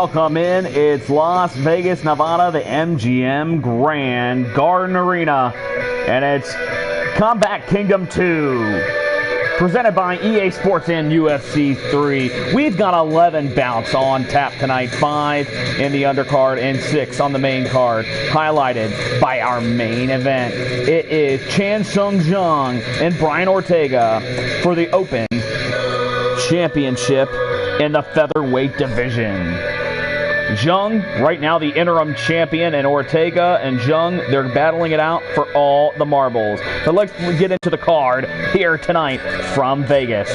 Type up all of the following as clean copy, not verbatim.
welcome in. It's Las Vegas, Nevada, the MGM Grand Garden Arena, and it's Combat Kingdom 2, presented by EA Sports and UFC3. We've got 11 bouts on tap tonight, 5 in the undercard and 6 on the main card, highlighted by our main event. It is Chan Sung Jung and Brian Ortega for the Open Championship in the featherweight division. Jung, right now the interim champion, and Ortega and Jung, they're battling it out for all the marbles. But let's get into the card here tonight from Vegas.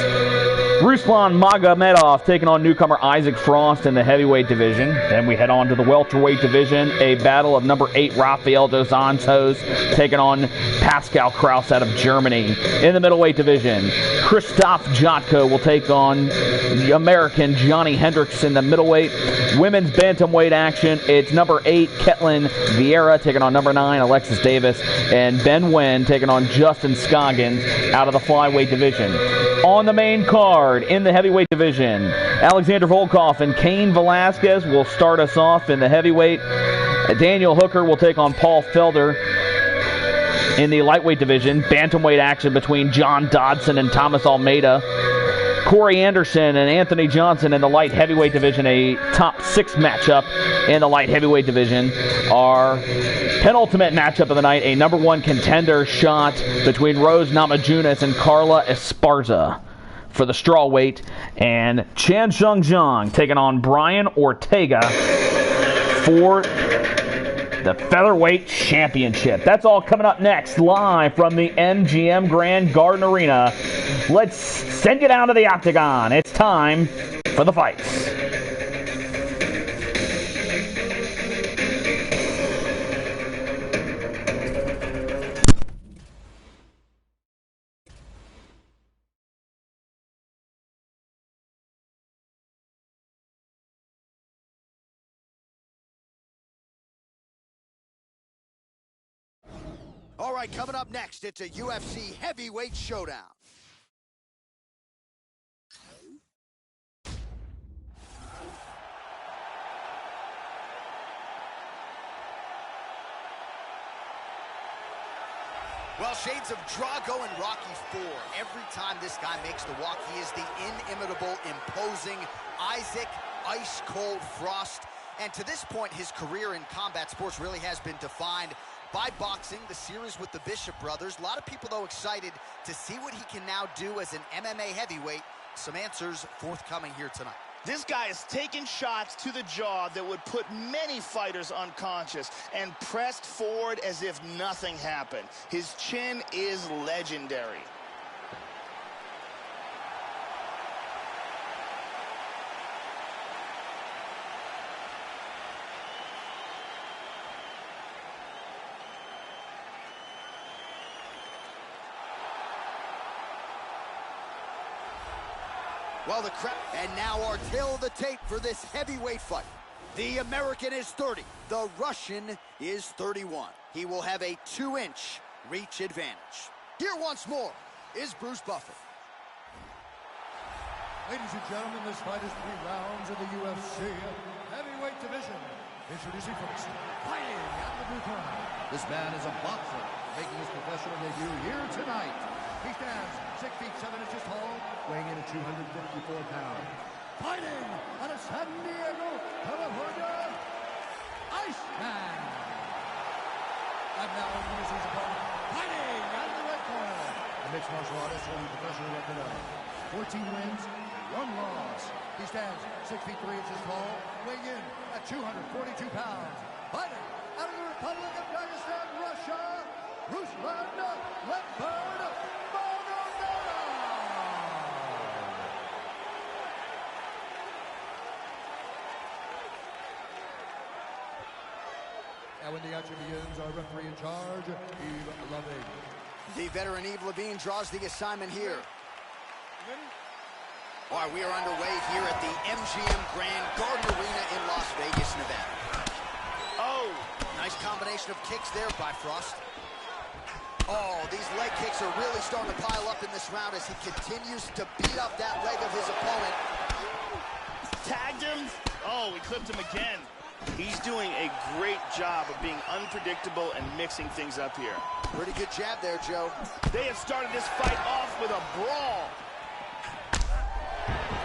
Ruslan Magomedov taking on newcomer Isaac Frost in the heavyweight division. Then we head on to the welterweight division, a battle of number 8 Rafael dos Anjos taking on Pascal Krauss out of Germany. In the middleweight division, Krzysztof Jotko will take on the American Johnny Hendricks in the middleweight. Women's bantamweight action, it's number 8 Ketlen Viera taking on number 9 Alexis Davis, and Nguyen taking on Justin Scoggins out of the flyweight division. On the main card, in the heavyweight division, Alexander Volkov and Cain Velasquez will start us off in the heavyweight. Daniel Hooker will take on Paul Felder. In the lightweight division, bantamweight action between John Dodson and Thomas Almeida. Corey Anderson and Anthony Johnson in the light heavyweight division, a top 6 matchup in the light heavyweight division. Our penultimate matchup of the night, a number 1 contender shot between Rose Namajunas and Carla Esparza for the strawweight, and Chan Sung Jung taking on Brian Ortega for the featherweight championship. That's all coming up next, live from the MGM Grand Garden Arena. Let's send you down to the octagon. It's time for the fights. All right, coming up next, it's a UFC heavyweight showdown. Well, shades of Drago and Rocky IV. Every time this guy makes the walk, he is the inimitable, imposing Isaac Ice Cold Frost. And to this point, his career in combat sports really has been defined by boxing, the series with the Bishop brothers. A lot of people, though, excited to see what he can now do as an MMA heavyweight. Some answers forthcoming here tonight. This guy is taking shots to the jaw that would put many fighters unconscious and pressed forward as if nothing happened. His chin is legendary. Well, and now our tail of the tape for this heavyweight fight. The American is 30. The Russian is 31. He will have a 2-inch reach advantage. Here once more is Bruce Buffer. Ladies and gentlemen, this fight is 3 rounds in the UFC heavyweight division. Introducing first, fighting out of the blue corner. This man is a boxer, making his professional debut here tonight. He stands 6 feet 7 inches tall, weighing in at 254 pounds. Fighting out of San Diego, California, Iceman. And now introducing his opponent, fighting out of the red corner. A mixed martial artist holding a professional record of 14 wins, 1 loss. He stands 6 feet 3 inches tall, weighing in at 242 pounds. Fighting out of the Republic of Dagestan, Russia, Ruslan Magomedov. And when the action begins, our referee in charge, Yves Levine. The veteran Yves Levine draws the assignment here. All right, we are underway here at the MGM Grand Garden Arena in Las Vegas, Nevada. Oh, nice combination of kicks there by Frost. Oh, these leg kicks are really starting to pile up in this round as he continues to beat up that leg of his opponent. Tagged him, Oh, he clipped him again. He's doing a great job of being unpredictable and mixing things up here. Pretty good jab there, Joe. They have started this fight off with a brawl.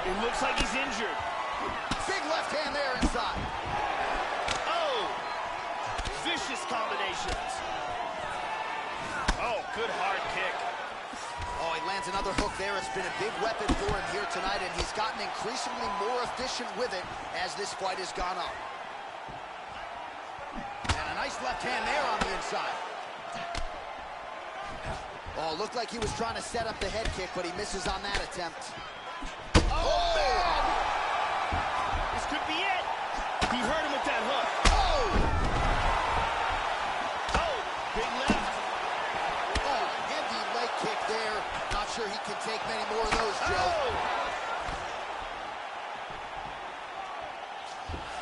It looks like he's injured. Big left hand there inside. Oh, vicious combinations. Oh, good hard kick. Oh, he lands another hook there. It's been a big weapon for him here tonight, and he's gotten increasingly more efficient with it as this fight has gone on. And a nice left hand there on the inside. Oh, looked like he was trying to set up the head kick, but he misses on that attempt. Oh, man! This could be it. He hurt him with that hook. Oh! Oh, big left. Oh, heavy leg kick there. Not sure he can take many more of those, Joe. Oh!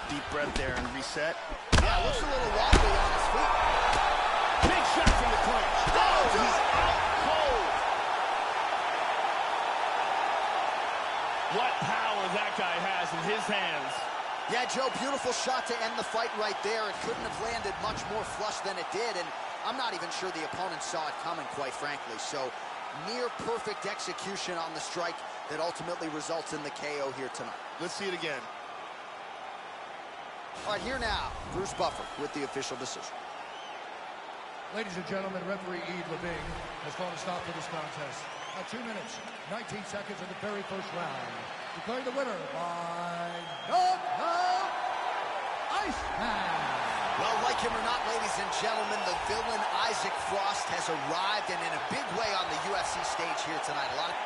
Deep breath there and reset. Yeah, looks a little wobbly on his feet. Big shot from the clinch. Oh, he's out cold. What power that guy has in his hands. Yeah, Joe, beautiful shot to end the fight right there. It couldn't have landed much more flush than it did, and I'm not even sure the opponent saw it coming, quite frankly. So, near perfect execution on the strike that ultimately results in the KO here tonight. Let's see it again. All right, here now, Bruce Buffer with the official decision. Ladies and gentlemen, referee Yves Leving has called a stop to this contest at 2 minutes, 19 seconds of the very first round. Declaring the winner by knockout, Iceman. Well, like him or not, ladies and gentlemen, the villain Isaac Frost has arrived, and in a big way on the UFC stage here tonight. A lot of...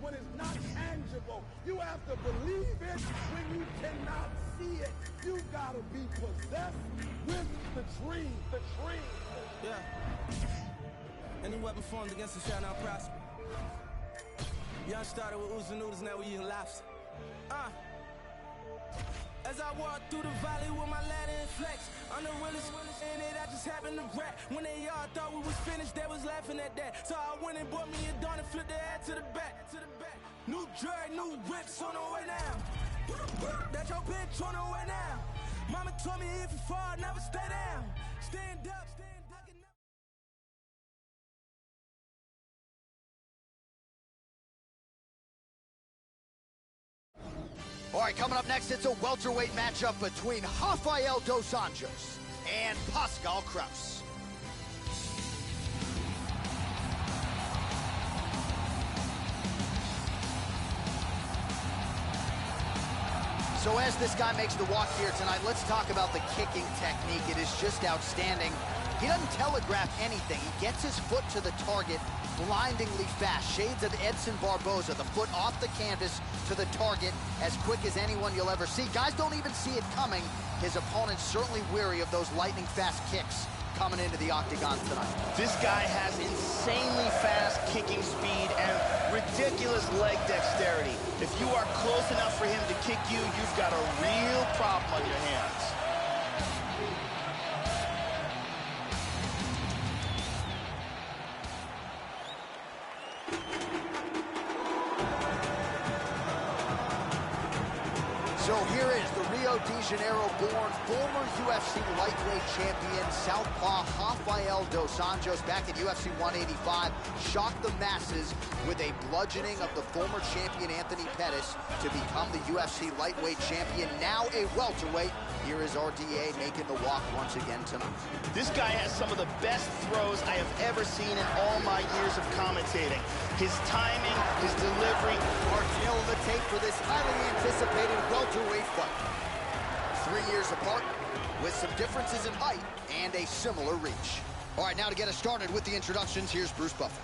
When it's not tangible, you have to believe it when you cannot see it. You gotta be possessed with the dream. The dream. Yeah. Any weapon formed against us shall not prosper. Young started with oozing noodles, now we eating lobster. As I walk through the valley with my ladder and flex, I'm the realest in it, I just happened to rap. When they all thought we was finished, they was laughing at that. So I went and bought me a dawn and flipped the head to the back. New drag, new whips on the way now. That's your bitch on the way now. Mama told me if you fall, never stay down. Stand up, stand up. All right, coming up next, it's a welterweight matchup between Rafael dos Anjos and Pascal Krauss. So as this guy makes the walk here tonight, let's talk about the kicking technique. It is just outstanding. He doesn't telegraph anything. He gets his foot to the target blindingly fast. Shades of Edson Barboza, the foot off the canvas to the target as quick as anyone you'll ever see. Guys don't even see it coming. His opponent's certainly weary of those lightning fast kicks coming into the octagon tonight. This guy has insanely fast kicking speed and ridiculous leg dexterity. If you are close enough for him to kick you, you've got a real problem on your hands. So here is the Rio de Janeiro-born former UFC lightweight champion, southpaw Rafael dos Anjos, back in UFC 185, shocked the masses with a bludgeoning of the former champion Anthony Pettis to become the UFC lightweight champion, now a welterweight. Here is RDA making the walk once again tonight. This guy has some of the best throws I have ever seen in all my years of commentating. His timing, his delivery. Mark on the tape for this highly anticipated welterweight fight. 3 years apart, with some differences in height and a similar reach. All right, now to get us started with the introductions, here's Bruce Buffer.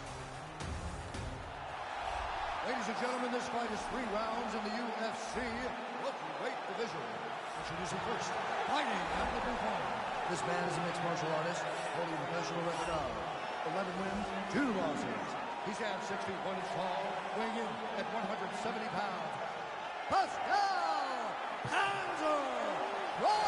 Ladies and gentlemen, this fight is 3 rounds in the UFC Welterweight division. Introducing first, fighting out of the blue corner. This man is a mixed martial artist, holding a professional record of 11 wins, 2 losses. He stands 6 feet 1 inch tall, weighing in at 170 pounds. Pascal Krauss!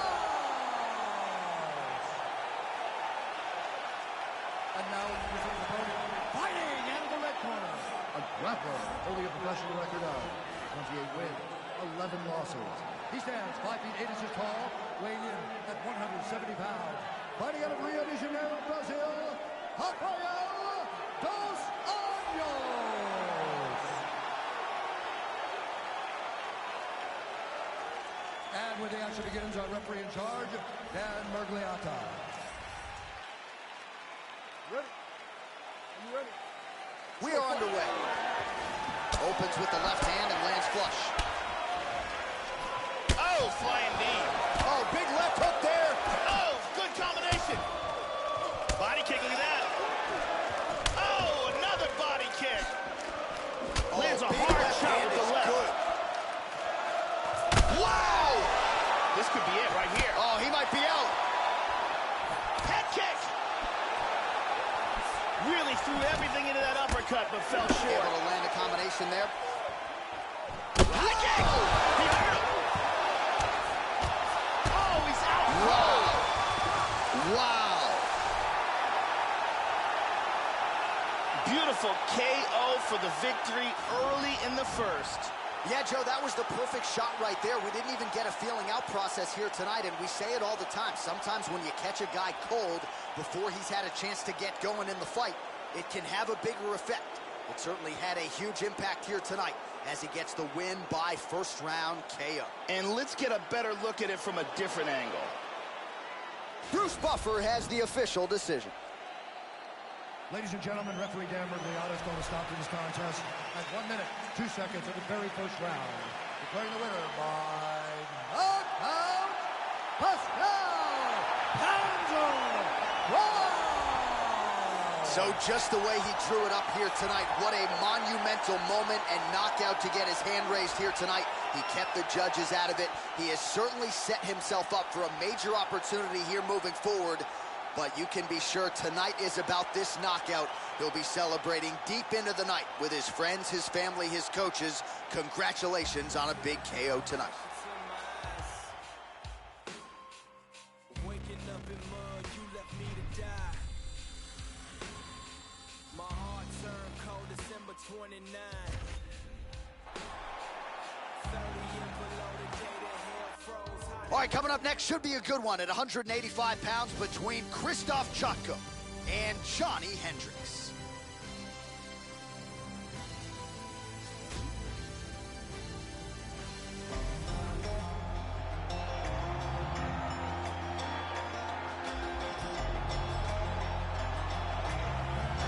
And now introducing his opponent, fighting out of the red corner. A grappler, holding a professional record of 28 wins, 11 losses. He stands 5 feet 8 inches tall, weighing in at 170 pounds. Fighting out of Rio de Janeiro, Brazil, Rafael dos Anjos. And when the action begins, our referee in charge, Dan Mergliata. Ready? Are you ready? We are underway. Opens with the left hand and lands flush. Oh, flying knee. Oh, big left hook there. Oh, good combination. Body kick, look at that. Oh, another body kick. Lands a big hard shot with the is left. good. Wow! This could be it right here. Oh, he might be out. Head kick. Really threw everything into that uppercut, but fell short. Able to land a combination there. High kick. He hurt him. Oh, he's out. Wow. Beautiful KO for the victory early in the first. Yeah, Joe, that was the perfect shot right there. We didn't even get a feeling out process here tonight, and we say it all the time. Sometimes when you catch a guy cold before he's had a chance to get going in the fight, it can have a bigger effect. It certainly had a huge impact here tonight as he gets the win by first round KO. And let's get a better look at it from a different angle. Bruce Buffer has the official decision. Ladies and gentlemen, referee Dan Mergliata is going to stop this contest at 1 minute, 2 seconds of the very first round. Declaring the winner by knockout, Pascal Krauss! So just the way he drew it up here tonight, what a monumental moment and knockout to get his hand raised here tonight. He kept the judges out of it. He has certainly set himself up for a major opportunity here moving forward. But you can be sure tonight is about this knockout. He'll be celebrating deep into the night with his friends, his family, his coaches. Congratulations on a big KO tonight. Waking up in mud, you left me to die. My heart turned cold December 29. 30 and below the day that hell froze hot. All right, coming up next should be a good one at 185 pounds between Krzysztof Jotko and Johnny Hendricks.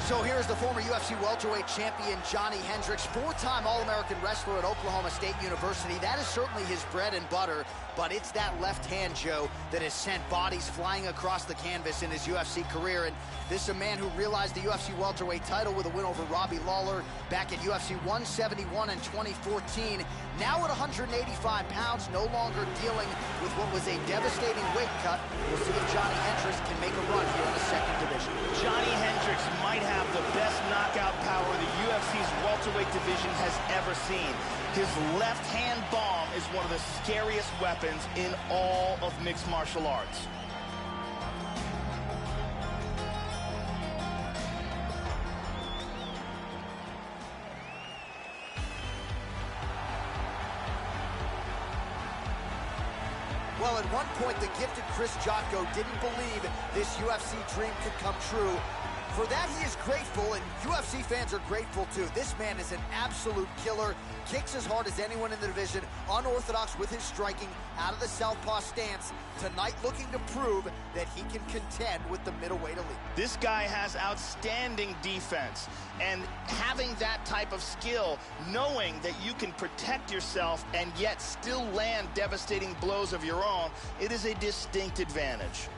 So here's the former UFC welterweight champion, Johnny Hendricks, 4-time All-American wrestler at Oklahoma State University. That is certainly his bread and butter, but it's that left hand, Joe, that has sent bodies flying across the canvas in his UFC career. And this is a man who realized the UFC welterweight title with a win over Robbie Lawler back at UFC 171 in 2014. Now at 185 pounds, no longer dealing with what was a devastating weight cut. We'll see if Johnny Hendricks can make a run here in the second division. Johnny Hendricks might have the best knockout power the UFC's welterweight division has ever seen. His left hand bomb is one of the scariest weapons in all of mixed martial arts. Well, at one point, the gifted Chris Jotko didn't believe this UFC dream could come true. For that, he is grateful, and UFC fans are grateful, too. This man is an absolute killer, kicks as hard as anyone in the division, unorthodox with his striking, out of the southpaw stance. Tonight, looking to prove that he can contend with the middleweight elite. This guy has outstanding defense, and having that type of skill, knowing that you can protect yourself and yet still land devastating blows of your own, it is a distinct advantage.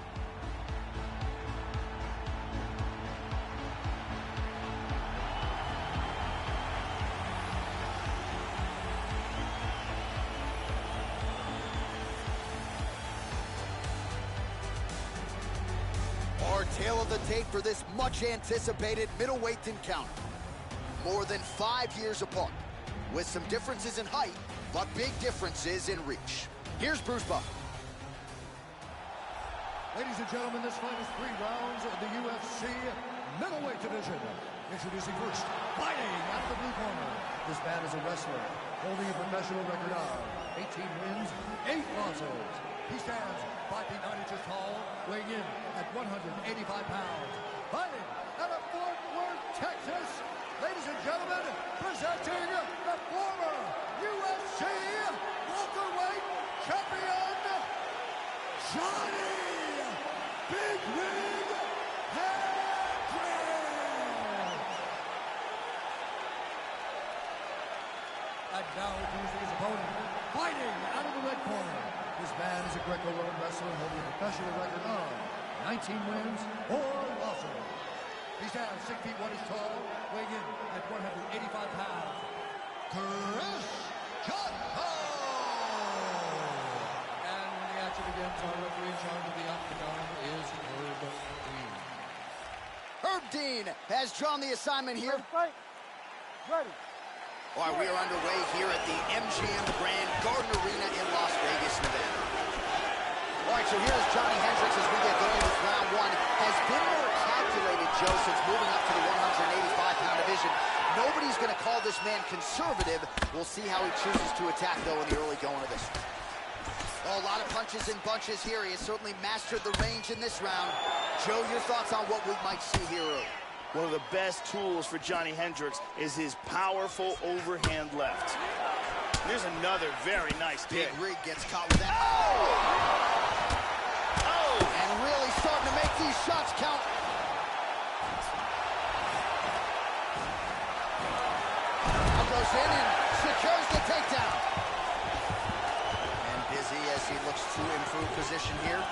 Tale of the tape for this much-anticipated middleweight encounter. More than 5 years apart, with some differences in height, but big differences in reach. Here's Bruce Buffer. Ladies and gentlemen, this fight is 3 rounds of the UFC middleweight division. Introducing first, fighting out of the blue corner. This man is a wrestler, holding a professional record of 18 wins, 8 losses. He stands 5 feet 9 inches tall, weighing in at 185 pounds. Fighting out of Fort Worth, Texas, ladies and gentlemen, presenting the former UFC welterweight champion, Johnny Big Rig Hendricks. And now introducing his opponent, fighting out of the red corner. This man is a Greco-Roman wrestler holding a professional record of 19 wins, 4 losses. He stands 6 feet 1 inch tall, weighing in at 185 pounds. Jotko! And when the action begins, our referee in charge of the octagon is Herb Dean. Herb Dean has drawn the assignment here. Fight. Ready. All right, we are underway here at the MGM Grand Garden Arena in Las Vegas, Nevada. All right, so here's Johnny Hendricks as we get going with round 1. Has been more calculated, Joe, since moving up to the 185-pound division. Nobody's going to call this man conservative. We'll see how he chooses to attack, though, in the early going of this. Oh, a lot of punches and bunches here. He has certainly mastered the range in this round. Joe, your thoughts on what we might see here early? One of the best tools for Johnny Hendricks is his powerful overhand left. There's another very nice kick. Big Rig gets caught with that. Oh! Oh! And really starting to make these shots count. Now goes in and secures the takedown. And busy as he looks to improve position here.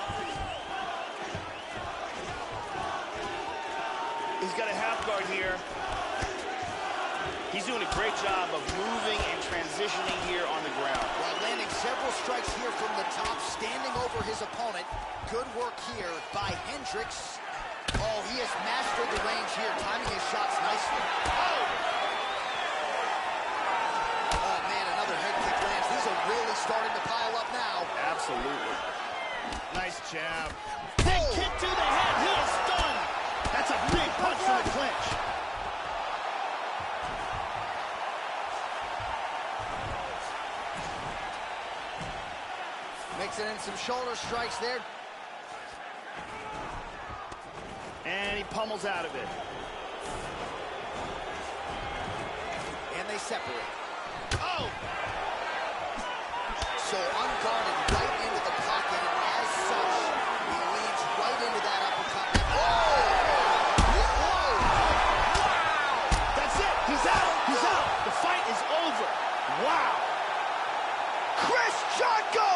He's got a half guard here. He's doing a great job of moving and transitioning here on the ground. While landing several strikes here from the top, standing over his opponent. Good work here by Hendricks. Oh, he has mastered the range here, timing his shots nicely. Oh, man, another head kick lands. These are really starting to pile up now. Absolutely. Nice jab. Big kick to the head. He is stunned. That's a big punch for the clinch. Mixing in some shoulder strikes there. And he pummels out of it. And they separate. Oh! So unguarded right into the pocket, and as such, he leads right into that uppercut. Oh! He's out! He's out! The fight is over! Wow! Jotko!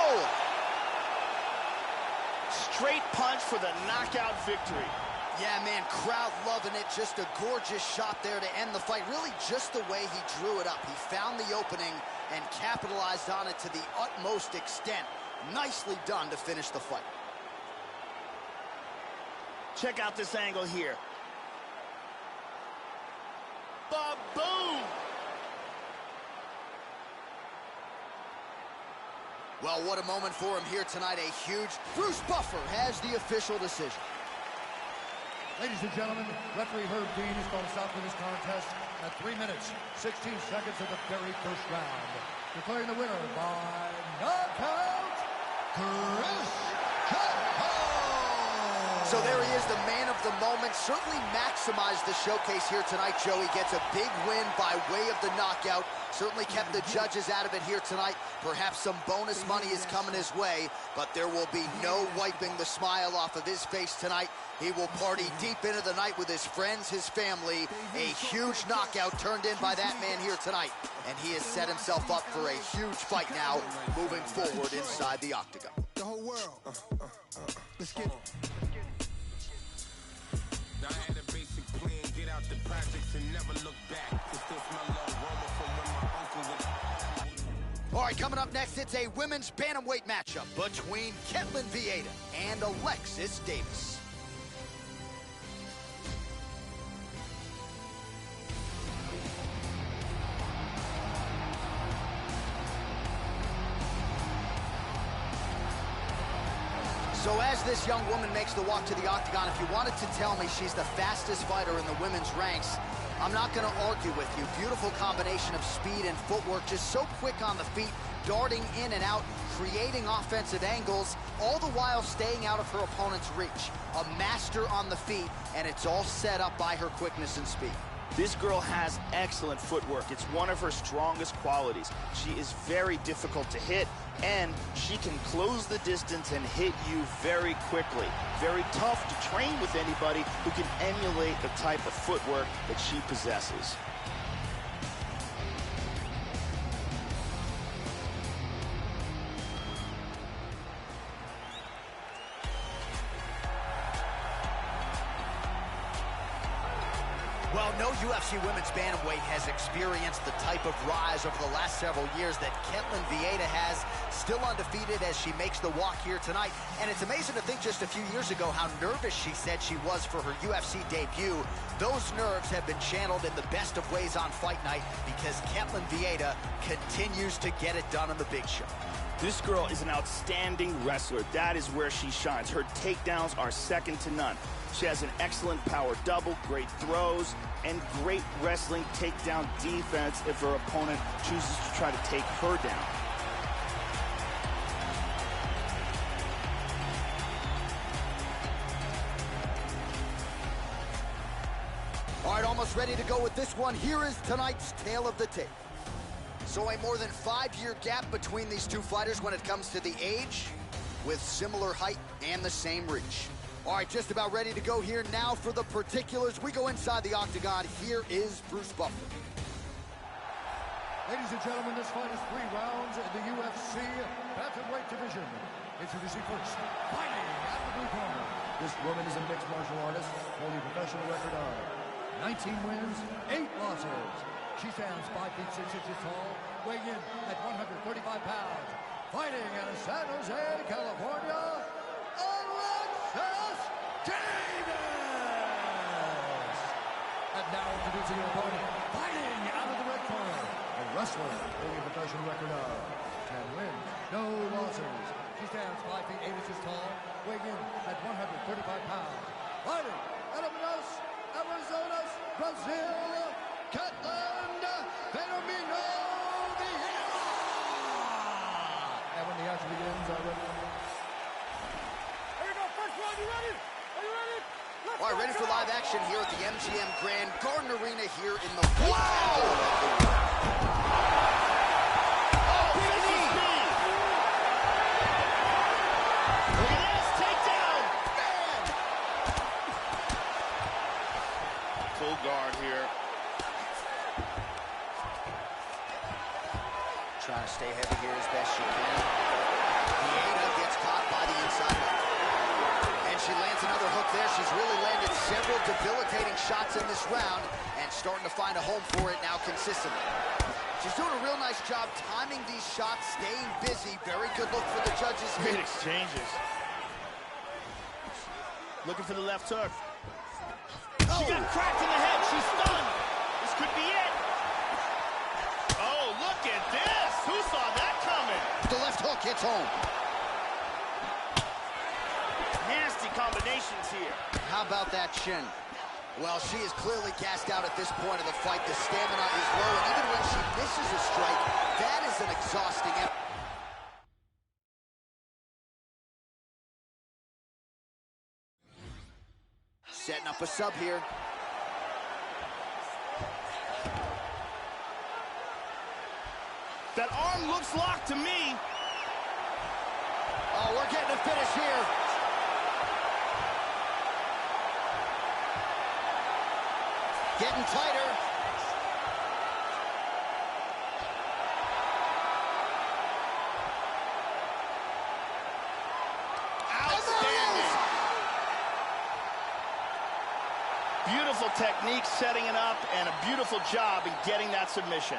Straight punch for the knockout victory. Yeah, man, crowd loving it. Just a gorgeous shot there to end the fight. Really just the way he drew it up. He found the opening and capitalized on it to the utmost extent. Nicely done to finish the fight. Check out this angle here. Ba-boom! Well, what a moment for him here tonight. A huge Bruce Buffer has the official decision. Ladies and gentlemen, referee Herb Dean is going to stop for this contest at 3 minutes, 16 seconds of the very first round. Declaring the winner by knockout, Krzysztof! So there he is, the man of the moment. Certainly maximized the showcase here tonight, Joe. He gets a big win by way of the knockout. Certainly kept the judges out of it here tonight. Perhaps some bonus money is coming his way, but there will be no wiping the smile off of his face tonight. He will party deep into the night with his friends, his family. A huge knockout turned in by that man here tonight. And he has set himself up for a huge fight now, moving forward inside the octagon. The whole world. Let's get it. I had a basic plan, get out the projects and never look back. It's still smell low aroma from when my uncle was... All right, coming up next, it's a women's bantamweight matchup between Ketlen Viera and Alexis Davis. So as this young woman makes the walk to the octagon, if you wanted to tell me she's the fastest fighter in the women's ranks, I'm not going to argue with you. Beautiful combination of speed and footwork, just so quick on the feet, darting in and out, creating offensive angles, all the while staying out of her opponent's reach. A master on the feet, and it's all set up by her quickness and speed. This girl has excellent footwork. It's one of her strongest qualities. She is very difficult to hit, and she can close the distance and hit you very quickly. Very tough to train with anybody who can emulate the type of footwork that she possesses. Well, no UFC women's bantamweight has experienced the type of rise over the last several years that Ketlen Viera has, still undefeated as she makes the walk here tonight. And it's amazing to think just a few years ago how nervous she said she was for her UFC debut. Those nerves have been channeled in the best of ways on fight night because Ketlen Viera continues to get it done on the big show. This girl is an outstanding wrestler. That is where she shines. Her takedowns are second to none. She has an excellent power double, great throws, and great wrestling takedown defense if her opponent chooses to try to take her down. All right, almost ready to go with this one. Here is tonight's tale of the tape. So a more than 5-year gap between these two fighters when it comes to the age, with similar height and the same reach. All right, just about ready to go here now for the particulars. We go inside the octagon. Here is Bruce Buffer. Ladies and gentlemen, this fight is 3 rounds in the UFC Bantamweight division. Introducing first, fighting out of the blue corner. This woman is a mixed martial artist, holding a professional record of 19 wins, 8 losses. She stands 5 feet 6 inches tall, weighing in at 135 pounds. Fighting out of San Jose, California, Alexis. And now introducing your opponent, fighting out of the red corner, a wrestler holding a professional record of 10 wins, no losses. She stands 5 feet 8 inches tall, weighing in at 135 pounds. Fighting out of Arizona, Brazil, Ketlen, Viera. And when the action begins, All right, ready for live action here at the MGM Grand Garden Arena here in the Wow! Full guard here. Trying to stay heavy here as best she can. Viera gets caught by the inside leg. And she lands another hook there. She's really landed several debilitating shots in this round and starting to find a home for it now consistently. She's doing a real nice job timing these shots, staying busy. Very good look for the judges here. Great exchanges. Looking for the left hook. She got cracked in the head. She's stunned. This could be it. Oh, look at this. Who saw that coming? The left hook hits home. Nasty combinations here. How about that shin? Well, she is clearly gassed out at this point of the fight. The stamina is low, and even when she misses a strike, that is an exhausting effort. Setting up a sub here. That arm looks locked to me. Oh, we're getting a finish here. Getting tighter. Outstanding. Beautiful technique setting it up and a beautiful job in getting that submission.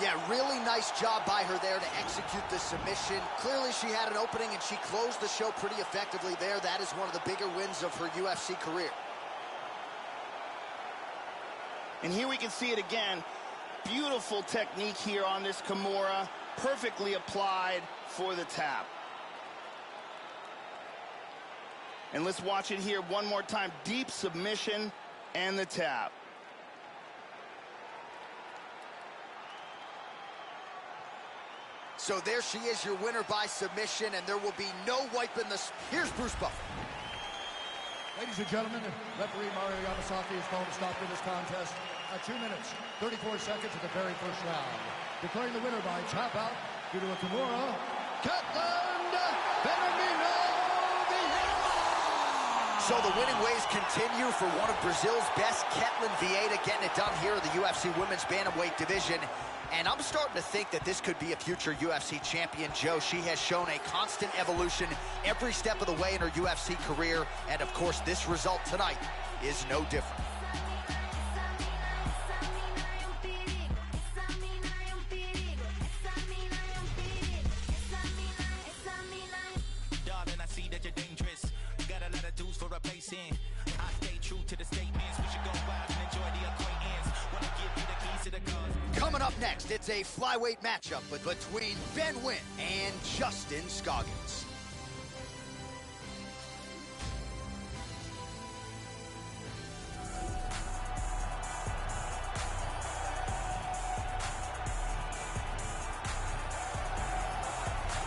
Yeah, really nice job by her there to execute the submission. Clearly she had an opening and she closed the show pretty effectively there. That is one of the bigger wins of her UFC career. And here we can see it again. Beautiful technique here on this Kimura. Perfectly applied for the tap. And let's watch it here one more time. Deep submission and the tap. So there she is, your winner by submission, and there will be no wiping the... Here's Bruce Buffer. Ladies and gentlemen, referee Mario Yamasaki is called to stop to this contest at 2 minutes, 34 seconds of the very first round. Declaring the winner by tap out due to a Kimura, Ketlen Viera. So the winning ways continue for one of Brazil's best, Ketlen Viera, getting it done here in the UFC Women's Bantamweight division. And I'm starting to think that this could be a future UFC champion, Joe. She has shown a constant evolution every step of the way in her UFC career. And, of course, this result tonight is no different. Darling, I see that you're dangerous. Got a lot of dues for replacing. I stay true to the statements. We should go wild and enjoy the acquaintance. Wanna give you the keys to the cars. Coming up next, it's a flyweight matchup between Nguyen and Justin Scoggins.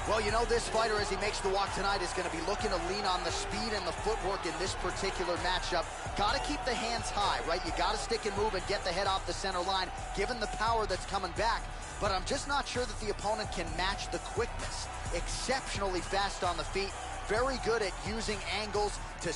Well, you know, this fighter, as he makes the walk tonight, is going to be looking to lean on the speed and the footwork in this particular matchup. Got to keep the hands high, right? You got to stick and move and get the head off the center line, given the power that's coming back. But I'm just not sure that the opponent can match the quickness. Exceptionally fast on the feet, very good at using angles to...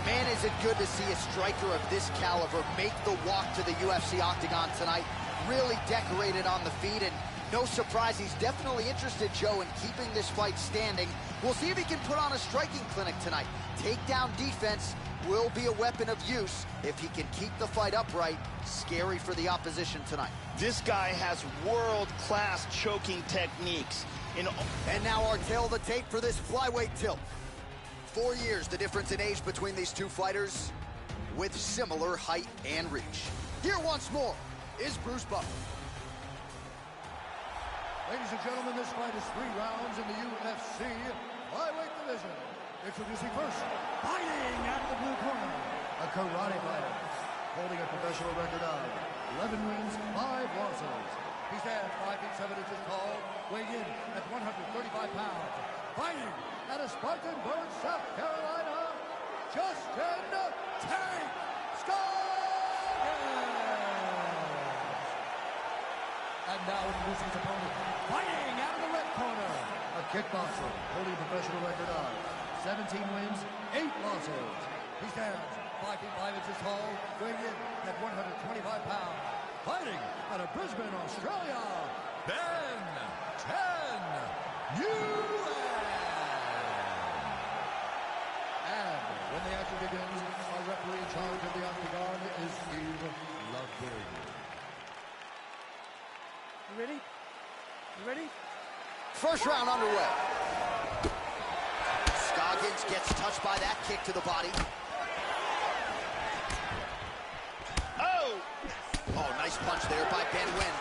Man, is it good to see a striker of this caliber make the walk to the UFC octagon tonight. Really decorated on the feet, and no surprise, he's definitely interested, Joe, in keeping this fight standing. We'll see if he can put on a striking clinic tonight. Takedown defense will be a weapon of use if he can keep the fight upright. Scary for the opposition tonight. This guy has world-class choking techniques. And now our tail of the tape for this flyweight tilt. 4 years, the difference in age between these two fighters, with similar height and reach. Here once more is Bruce Buffer. Ladies and gentlemen, this fight is 3 rounds in the UFC Flyweight division. Introducing first, fighting out of the blue corner, a karate fighter, holding a professional record of 11 wins, 5 losses. He stands 5 feet 7 inches tall, weighing in at 135 pounds. Fighting out of Spartanburg, South Carolina, Justin Tank Scoggins. And now introducing his opponent, fighting out of the red corner, a kickboxer holding a professional record of 17 wins, 8 losses. He stands 5 feet 5 inches tall, weighing in at 125 pounds. Fighting out of Brisbane, Australia, Ben 10 Nguyen. And when the action begins, our referee in charge of the octagon is Steve Lovegood. You ready? You ready? First round underway. Scoggins gets touched by that kick to the body. Oh, nice punch there by Nguyen.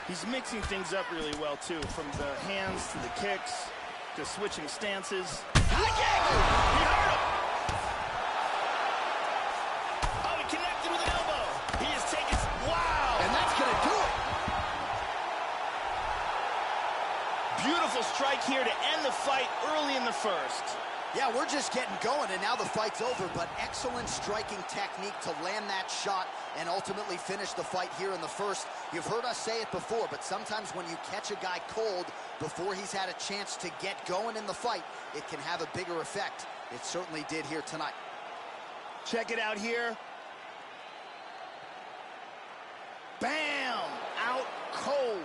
He's mixing things up really well, too, from the hands to the kicks to switching stances. High kick! He hurt him! Oh, he connected with an elbow. He is taking... Wow! And that's going to do it. Beautiful strike here to end the fight early in the first. Yeah, we're just getting going, and now the fight's over, but excellent striking technique to land that shot and ultimately finish the fight here in the first. You've heard us say it before, but sometimes when you catch a guy cold before he's had a chance to get going in the fight, it can have a bigger effect. It certainly did here tonight. Check it out here. Bam! Out cold.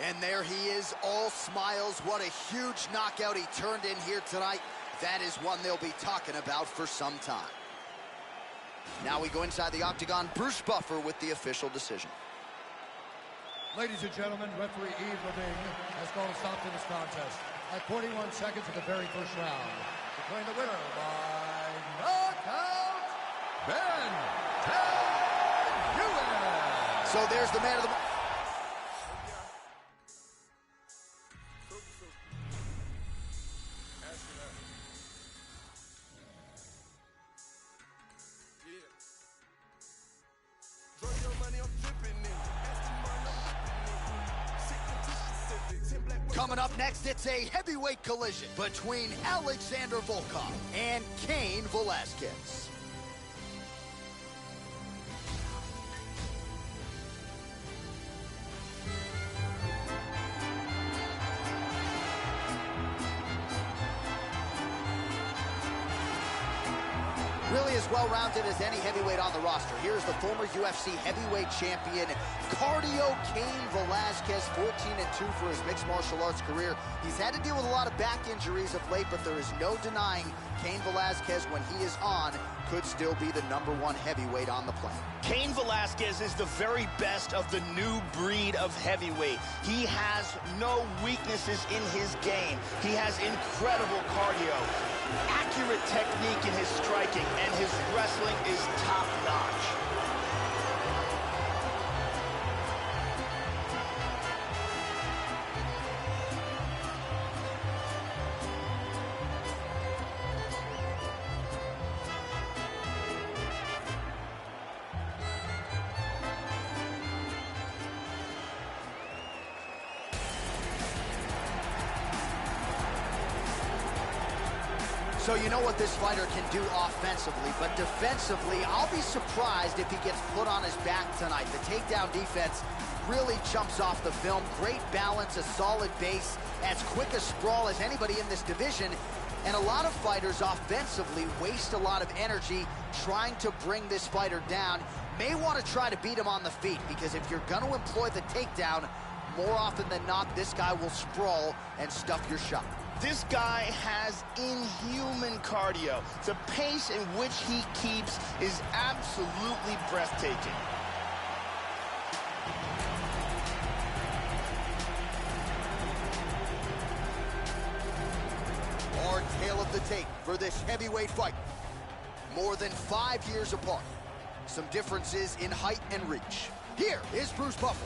And there he is, all smiles. What a huge knockout he turned in here tonight. That is one they'll be talking about for some time. Now we go inside the octagon. Bruce Buffer with the official decision. Ladies and gentlemen, referee Yves Levine has called a stop to this contest at 41 seconds of the very first round. Declaring the winner by knockout, Ben 10 So there's the man of the... Coming up next, it's a heavyweight collision between Alexander Volkov and Cain Velasquez. Really as well-rounded as any heavyweight on the roster. Here's the former UFC heavyweight champion, cardio Cain Velasquez, 14-2 for his mixed martial arts career. He's had to deal with a lot of back injuries of late, but there is no denying Cain Velasquez, when he is on, could still be the #1 heavyweight on the planet. Cain Velasquez is the very best of the new breed of heavyweight. He has no weaknesses in his game. He has incredible cardio, accurate technique in his striking, and his wrestling is top-notch. So you know what this fighter can do offensively, but defensively, I'll be surprised if he gets put on his back tonight. The takedown defense really jumps off the film. Great balance, a solid base, as quick a sprawl as anybody in this division. And a lot of fighters offensively waste a lot of energy trying to bring this fighter down. May want to try to beat him on the feet, because if you're going to employ the takedown, more often than not, this guy will sprawl and stuff your shot. This guy has inhuman cardio. The pace in which he keeps is absolutely breathtaking. Our tale of the tape for this heavyweight fight. More than 5 years apart. Some differences in height and reach. Here is Bruce Buffer.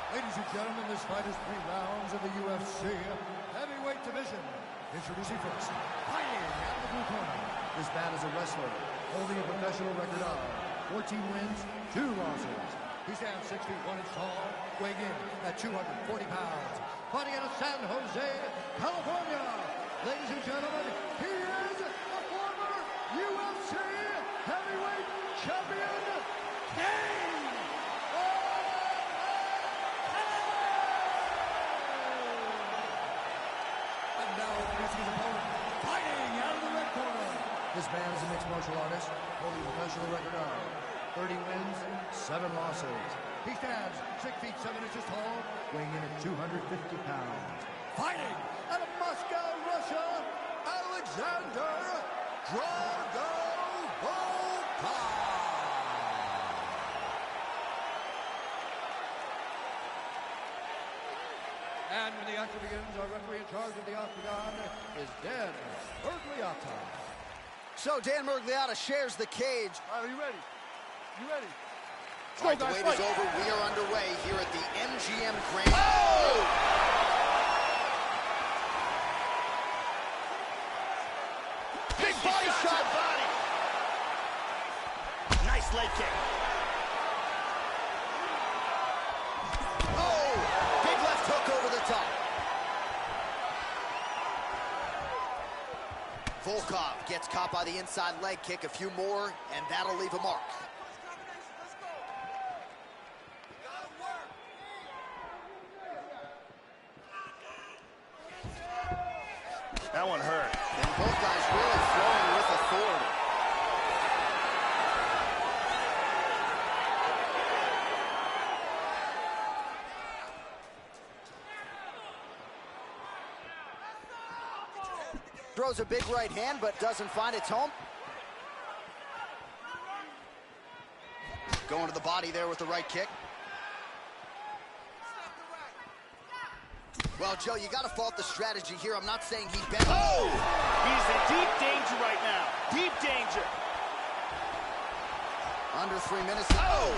Ladies and gentlemen, this fight is 3 rounds of the UFC heavyweight division. Introducing first, fighting out of the blue corner. This man is a wrestler, holding a professional record of 14 wins, 2 losses. He stands 6 feet 1 inch tall, weighing in at 240 pounds. Fighting out of San Jose, California. Ladies and gentlemen, he is a former UFC heavyweight champion, Cain. This man is a mixed martial artist, holding a professional record of 30 wins, 7 losses. He stands 6 feet 7 inches tall, weighing in at 250 pounds. Fighting out of Moscow, Russia, Alexander Drago Volkov. And when the action begins, our referee in charge of the octagon is Dan Bergliata. So Dan Bergliata shares the cage. All right, are you ready? You ready? All right, the wait is over. We are underway here at the MGM Grand. Oh! Big body shot. Body. Nice leg kick. Oh! Big left hook over the top. Volkov gets caught by the inside leg kick. A few more, and that'll leave a mark. That one hurt. And both guys really throwing with authority. Throws a big right hand, but doesn't find its home. Going to the body there with the right kick. Well, Joe, you got to fault the strategy here. I'm not saying he bent. Oh! He's in deep danger right now. Deep danger. Under 3 minutes. Oh!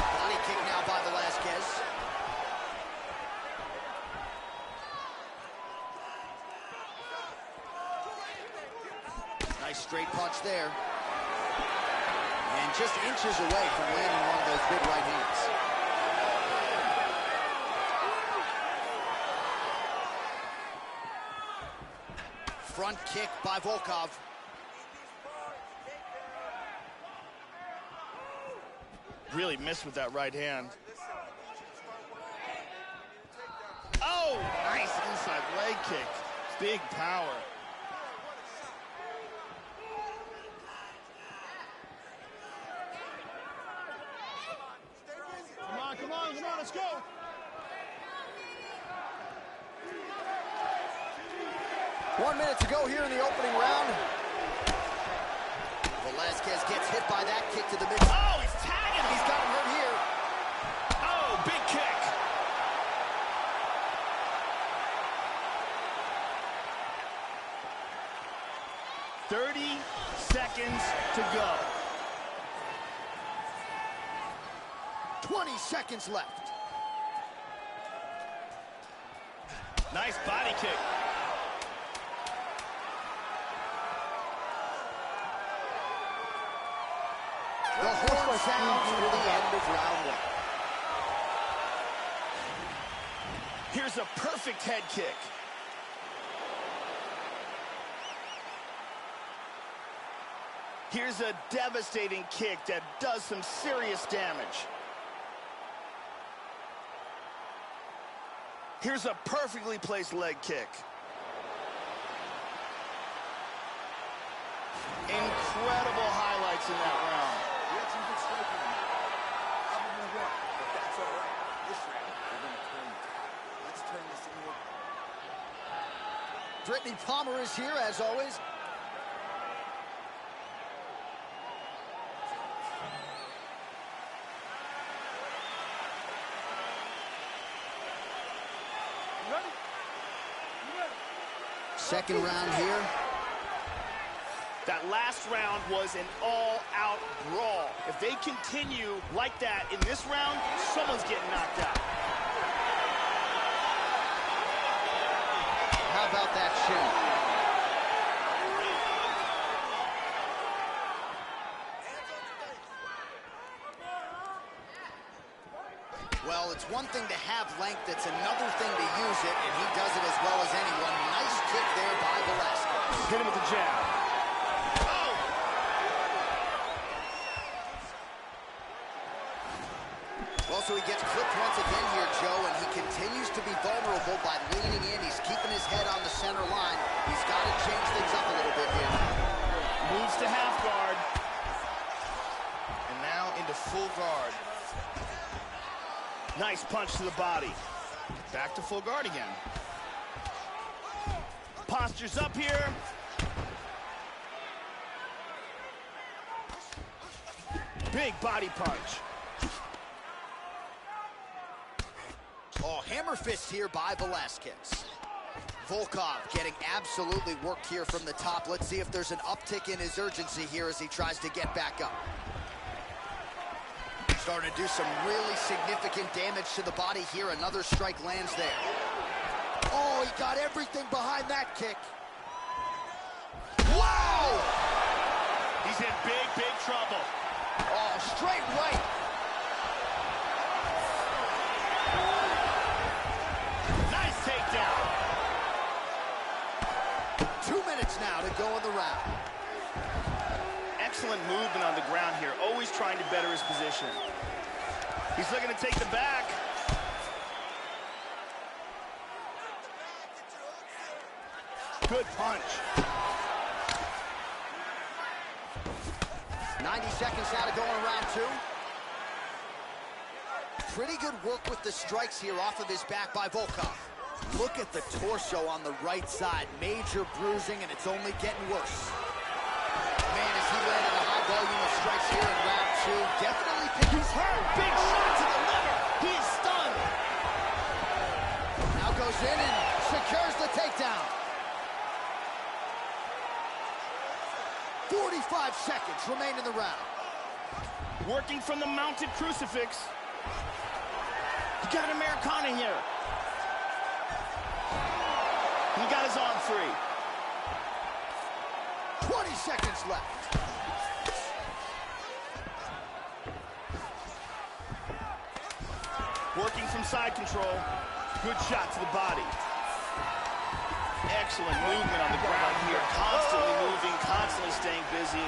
Body kick now by Velasquez. Nice straight punch there. And just inches away from landing one of those big right hands. Front kick by Volkov. Really missed with that right hand. Oh, nice inside leg kick. Big power. Come on, let's go. One minute to go here in the opening round. Velasquez gets hit by that kick to the mid. Oh, he's tagging him. He's got him hurt here. Oh, big kick. "30 seconds to go." 20 seconds left. Nice body kick. The horn sounds for the end of round one. Here's a perfect head kick. Here's a devastating kick that does some serious damage. Here's a perfectly placed leg kick. Incredible highlights in that round. We had some good striking. I don't know what, but that's all right. This round, we're going to turn the tide. Let's turn this into a... Brittany Palmer is here, as always. Second round here. That last round was an all-out brawl. If they continue like that in this round, someone's getting knocked out. How about that shin? Well, it's one thing to have length, it's another thing to use it, and he does it as well as anyone. Nice kick there by Velasquez. Hit him with the jab. Oh! Well, so he gets clipped once again here, Joe, and he continues to be vulnerable by leaning in. He's keeping his head on the center line. He's got to change things up a little bit here. Moves to half guard. And now into full guard. Nice punch to the body. Back to full guard again. Postures up here. Big body punch. Oh, hammer fist here by Velasquez. Volkov getting absolutely worked here from the top. Let's see if there's an uptick in his urgency here as he tries to get back up. Starting to do some really significant damage to the body here. Another strike lands there. Oh, he got everything behind that kick. Wow! He's in big, big trouble. Oh, straight right. Nice takedown. 2 minutes now to go in the round. Excellent movement on the ground here, always trying to better his position. He's looking to take the back. Good punch. 90 seconds now to go in round two. Pretty good work with the strikes here off of his back by Volkov. Look at the torso on the right side. Major bruising, and it's only getting worse. Man, as he landed a high volume of strikes here in round 2. Definitely think he's hurt. Big shot to the liver. He is stunned. Now goes in and secures the takedown. 45 seconds remain in the round. Working from the mounted crucifix. He got an Americana here. He got his arm free. 20 seconds left. Working from side control. Good shot to the body. Excellent movement on the ground here. Constantly moving, constantly staying busy.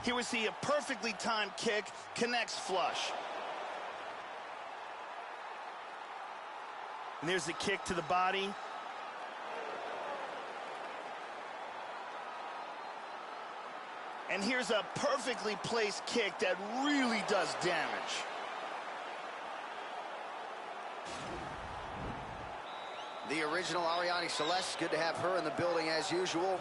Here we see a perfectly timed kick, connects flush. And there's the kick to the body. And here's a perfectly placed kick that really does damage. The original Ariane Celeste, good to have her in the building as usual.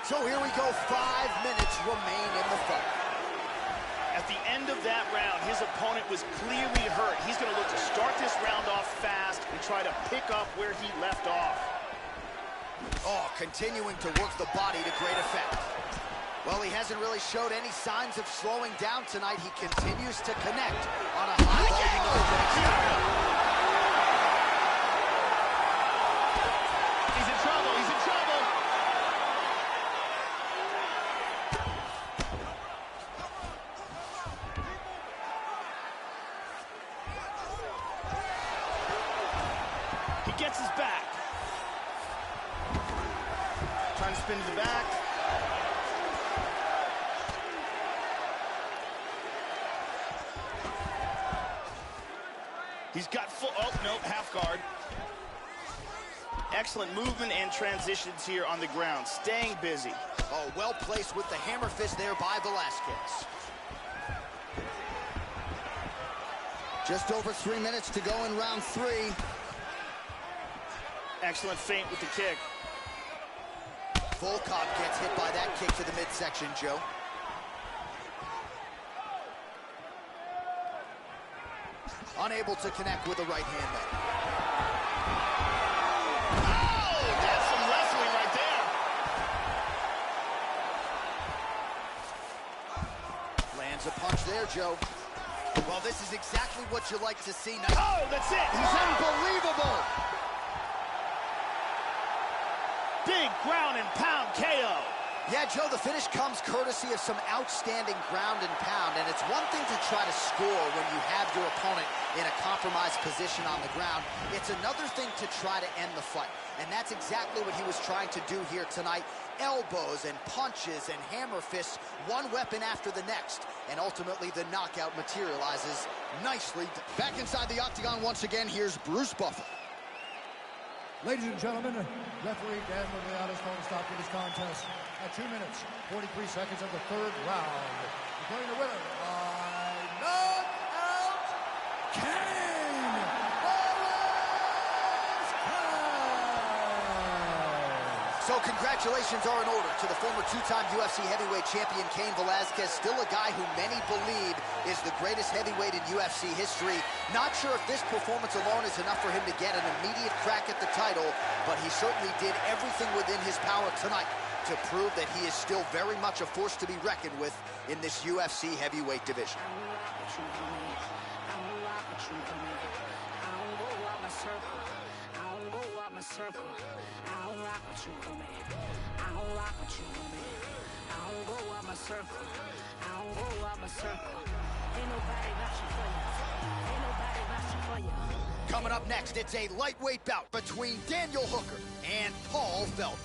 So here we go, 5 minutes remain in the fight. At the end of that round, his opponent was clearly hurt. He's going to look to start this round off fast and try to pick up where he left off. Oh, continuing to work the body to great effect. Well, he hasn't really showed any signs of slowing down tonight. He continues to connect on a high volume of attacks. He's in trouble, he's in trouble. He gets his back. Trying to spin to the back. He's got full, oh, no, half guard. Excellent movement and transitions here on the ground, staying busy. Oh, well placed with the hammer fist there by Velasquez. Just over 3 minutes to go in round 3. Excellent feint with the kick. Volkov gets hit by that kick to the midsection, Joe. Unable to connect with the right hand there. Oh, that's some wrestling right there. Lands a punch there, Joe. Well, this is exactly what you like to see. Oh, that's it. He's unbelievable. Big ground and pound KO. Yeah, Joe, the finish comes courtesy of some outstanding ground and pound, and it's one thing to try to score when you have your opponent in a compromised position on the ground. It's another thing to try to end the fight, and that's exactly what he was trying to do here tonight. Elbows and punches and hammer fists, one weapon after the next, and ultimately the knockout materializes nicely. Back inside the octagon once again, here's Bruce Buffer. Ladies and gentlemen, referee Dan Murriatis going to stop this contest at 2 minutes, 43 seconds of the third round. Declaring the winner by knockout, Cain! So congratulations are in order to the former two-time UFC heavyweight champion Cain Velasquez, still a guy who many believe is the greatest heavyweight in UFC history. Not sure if this performance alone is enough for him to get an immediate crack at the title, but he certainly did everything within his power tonight to prove that he is still very much a force to be reckoned with in this UFC heavyweight division. Coming up next, it's a lightweight bout between Daniel Hooker and Paul Felder.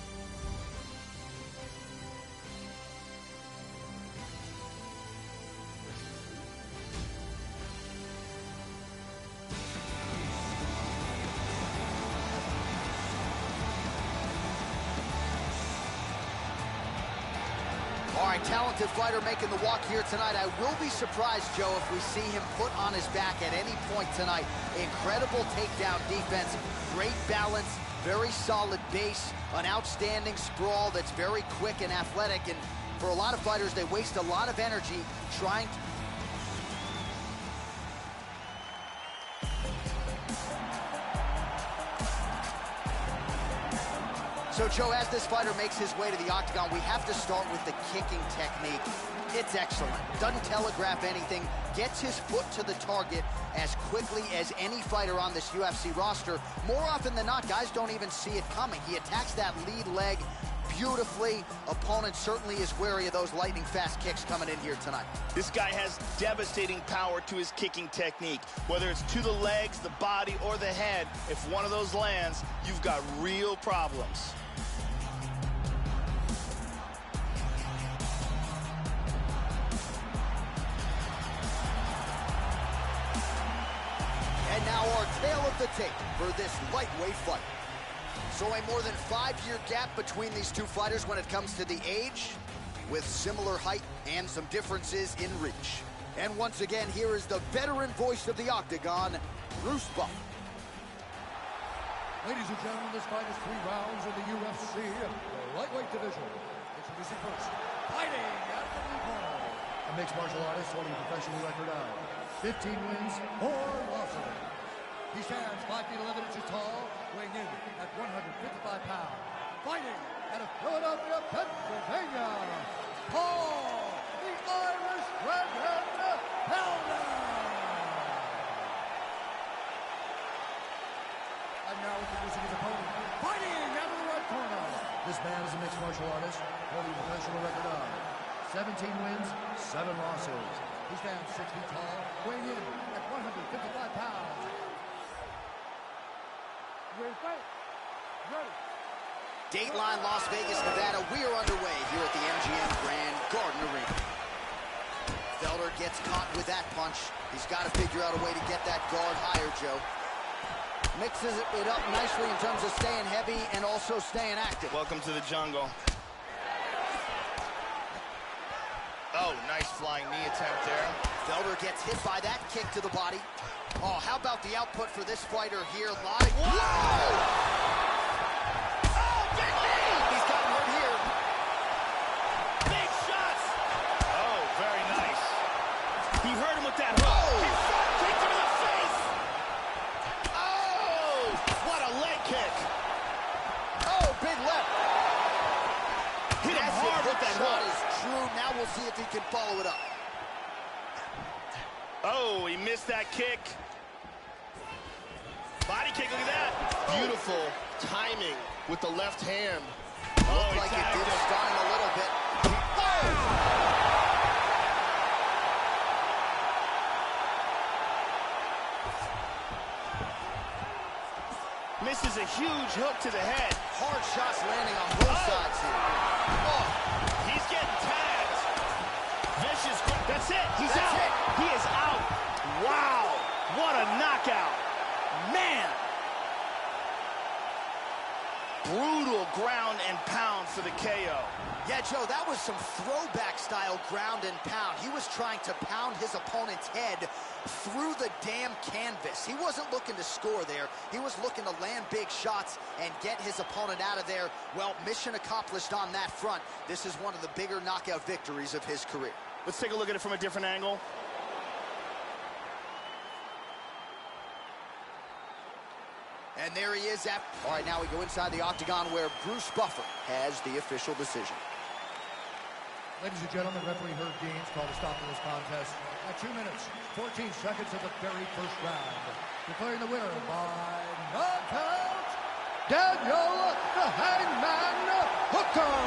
All right, talented fighter making the walk here tonight. I will be surprised, Joe, if we see him put on his back at any point tonight. Incredible takedown defense, great balance, very solid base, an outstanding sprawl that's very quick and athletic. And for a lot of fighters, they waste a lot of energy trying to... So, Joe, as this fighter makes his way to the octagon, we have to start with the kicking technique. It's excellent. Doesn't telegraph anything. Gets his foot to the target as quickly as any fighter on this UFC roster. More often than not, guys don't even see it coming. He attacks that lead leg beautifully. Opponent certainly is wary of those lightning fast kicks coming in here tonight. This guy has devastating power to his kicking technique. Whether it's to the legs, the body, or the head, if one of those lands, you've got real problems. And now our tale of the tape for this lightweight fight. So a more than 5-year gap between these two fighters when it comes to the age, with similar height and some differences in reach. And once again, here is the veteran voice of the octagon, Krzysztof. Ladies and gentlemen, this fight is 3 rounds in the UFC lightweight division. Introducing first, fighting out of the blue corner. A mixed martial artist holding a professional record of 15 wins, 4 losses. He stands 5 feet 11 inches tall, weighing in at 155 pounds. Fighting out of Philadelphia, Pennsylvania, Paul, the Irish Dragon, Felder. And now introducing his opponent, fighting out of the right corner. This man is a mixed martial artist, holding a professional record of 17 wins, 7 losses. He stands 6 feet tall, weighing in at 155 pounds. Dateline Las Vegas, Nevada. We are underway here at the MGM Grand Garden Arena. Felder gets caught with that punch. He's got to figure out a way to get that guard higher, Joe. Mixes it up nicely in terms of staying heavy and also staying active. Welcome to the jungle. Oh, nice flying knee attempt there. Felder gets hit by that kick to the body. Oh, how about the output for this fighter here live? Whoa! Oh, big knee! He's gotten hurt here. Big shots! Oh, very nice. He hurt him with that hook. Oh! He kicked him in the face! Oh! What a leg kick! Oh, big left. Hit him hard with that shot hook. is true. Now we'll see if he can follow it up. Oh, he missed that kick. Body kick, look at that. Beautiful timing with the left hand. Looked like it did stun him a little bit. Oh! Misses a huge hook to the head. Hard shots landing on both sides here. Oh! He's getting tagged. Vicious. That's it. He's That's out. it. He is out. Wow. What a knockout. Man. Brutal ground and pound for the KO. Yeah, Joe, that was some throwback-style ground and pound. He was trying to pound his opponent's head through the damn canvas. He wasn't looking to score there. He was looking to land big shots and get his opponent out of there. Well, mission accomplished on that front. This is one of the bigger knockout victories of his career. Let's take a look at it from a different angle. And there he is. All right, now we go inside the octagon where Krzysztof has the official decision. Ladies and gentlemen, referee Herb Deans called a stop to this contest at 2 minutes, 14 seconds of the very first round. Declaring the winner by knockout, Daniel the Hangman Hooker.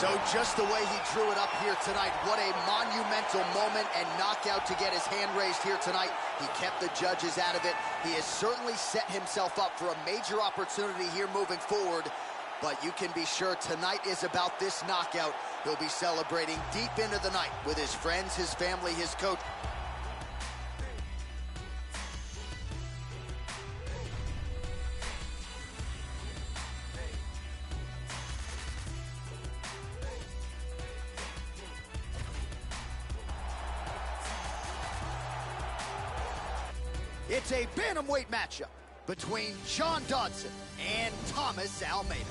So just the way he drew it up here tonight, what a monumental moment and knockout to get his hand raised here tonight. He kept the judges out of it. He has certainly set himself up for a major opportunity here moving forward. But you can be sure tonight is about this knockout. He'll be celebrating deep into the night with his friends, his family, his coach. It's a bantamweight matchup between John Dodson and Thomas Almeida.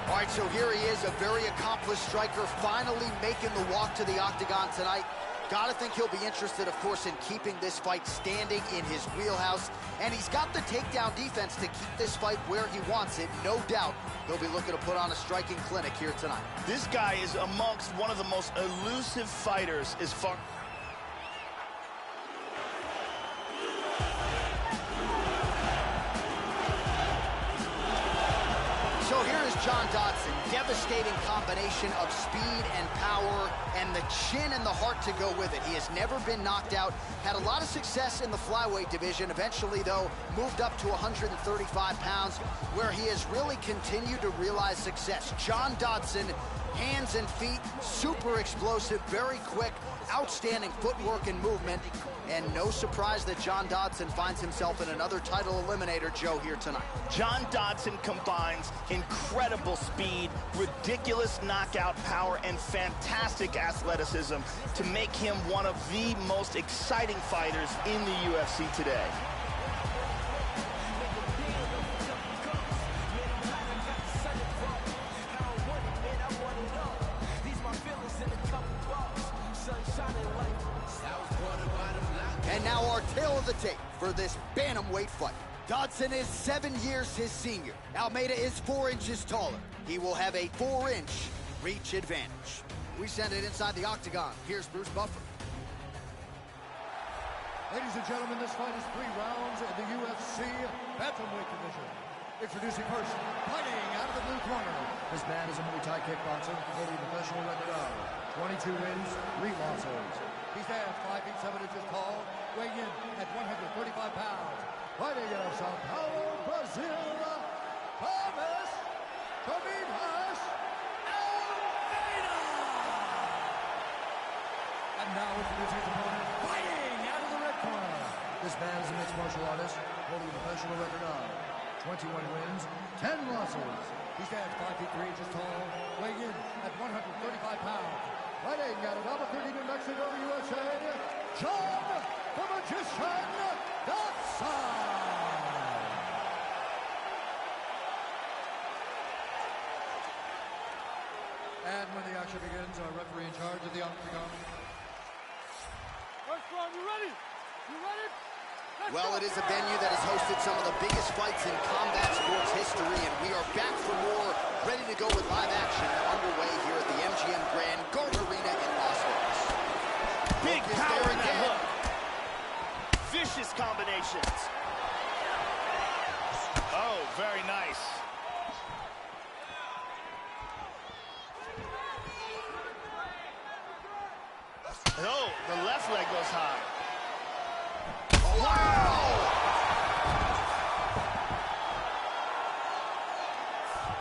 All right, so here he is, a very accomplished striker, finally making the walk to the octagon tonight. Gotta think he'll be interested, of course, in keeping this fight standing in his wheelhouse. And he's got the takedown defense to keep this fight where he wants it. No doubt he'll be looking to put on a striking clinic here tonight. This guy is amongst one of the most elusive fighters as far... So here is John Dodson, devastating combination of speed and power and the chin and the heart to go with it. He has never been knocked out, had a lot of success in the flyweight division, eventually though moved up to 135 pounds where he has really continued to realize success. John Dodson, hands and feet, super explosive, very quick, outstanding footwork and movement. And no surprise that John Dodson finds himself in another title eliminator, Joe, here tonight. John Dodson combines incredible speed, ridiculous knockout power, and fantastic athleticism to make him one of the most exciting fighters in the UFC today. And now our tale of the tape for this bantamweight fight. Dodson is 7 years his senior. Almeida is 4 inches taller. He will have a 4-inch reach advantage. We send it inside the octagon. Here's Bruce Buffer. Ladies and gentlemen, this fight is 3 rounds in the UFC Bantamweight division. Introducing first, fighting out of the blue corner. This man is a Muay Thai kickboxer holding a professional record of 22 wins, 3 losses. He stands 5 feet 7 inches tall, weighing in at 135 pounds. Fighting out of Sao Paulo, Brazil, Thomas Almeida! And now introducing his opponent, fighting out of the red corner. This man is a mixed martial artist, holding a professional record of 21 wins, 10 losses. He stands 5 feet 3 inches tall, weighing in at 135 pounds. Fighting out of Albuquerque, New Mexico, USA, John the Magician Dodson! And when the action begins, our referee in charge of the octagon. First round, you ready? You ready? Well, it is a venue that has hosted some of the biggest fights in combat sports history, and we are back for more, ready to go with live action underway here at the MGM Grand Arena in Las Vegas. Big power in that hook. Vicious combinations. Oh, very nice. Oh, the left leg goes high. Wow!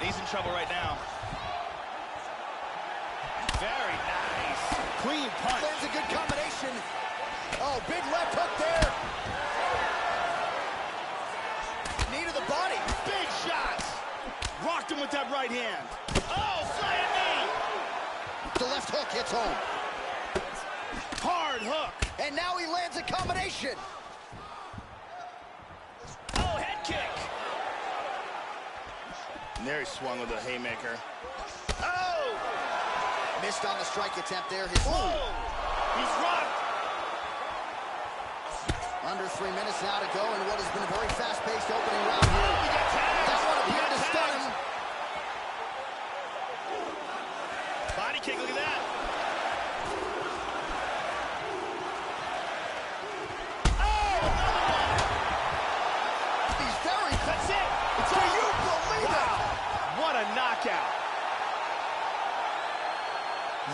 He's in trouble right now. Very nice. Clean punch. There's a good combination. Oh, big left hook there. Knee to the body. Big shots. Rocked him with that right hand. Oh, flying knee. The left hook hits home. Hard hook. And now he lands a combination. Oh, head kick. And there he swung with a haymaker. Oh! Missed on the strike attempt there. Whoa! He's rocked. Under 3 minutes now to go in what has been a very fast-paced opening round here. Oh, he got tagged. That one appeared to stun him. Body kick, look at that. That's it. It's Do you believe it? What a knockout.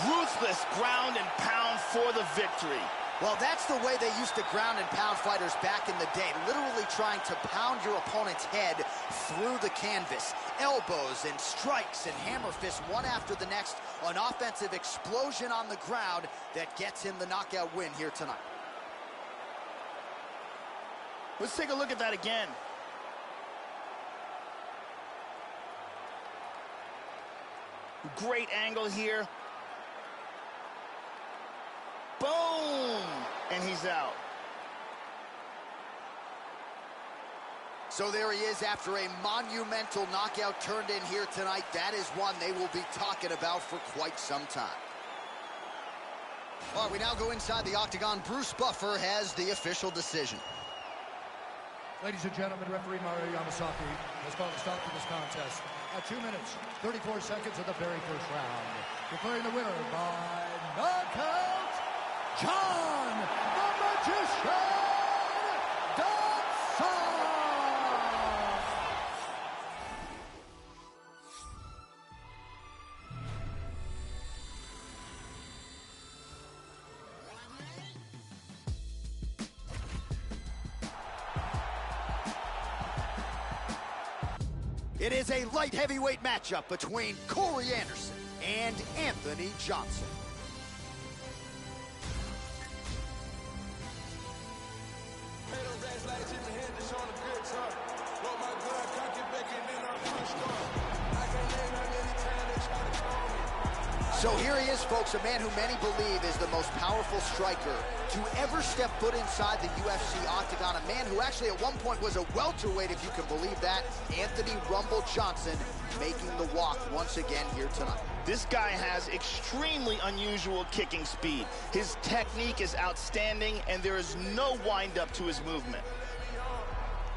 Ruthless ground and pound for the victory. Well, that's the way they used to ground and pound fighters back in the day, literally trying to pound your opponent's head through the canvas. Elbows and strikes and hammer fists one after the next. An offensive explosion on the ground that gets him the knockout win here tonight. Let's take a look at that again. Great angle here. Boom! And he's out. So there he is after a monumental knockout turned in here tonight. That is one they will be talking about for quite some time. All right, we now go inside the octagon. Bruce Buffer has the official decision. Ladies and gentlemen, referee Mario Yamasaki has called a stop to this contest at 2 minutes, 34 seconds of the very first round. Declaring the winner by knockout, John the Magician Dodson! It is a light heavyweight matchup between Corey Anderson and Anthony Johnson. So here he is, folks, a man who many believe is the most powerful striker to ever step foot inside the UFC octagon. A man who actually at one point was a welterweight, if you can believe that. Anthony Rumble Johnson making the walk once again here tonight. This guy has extremely unusual kicking speed. His technique is outstanding, and there is no wind-up to his movement.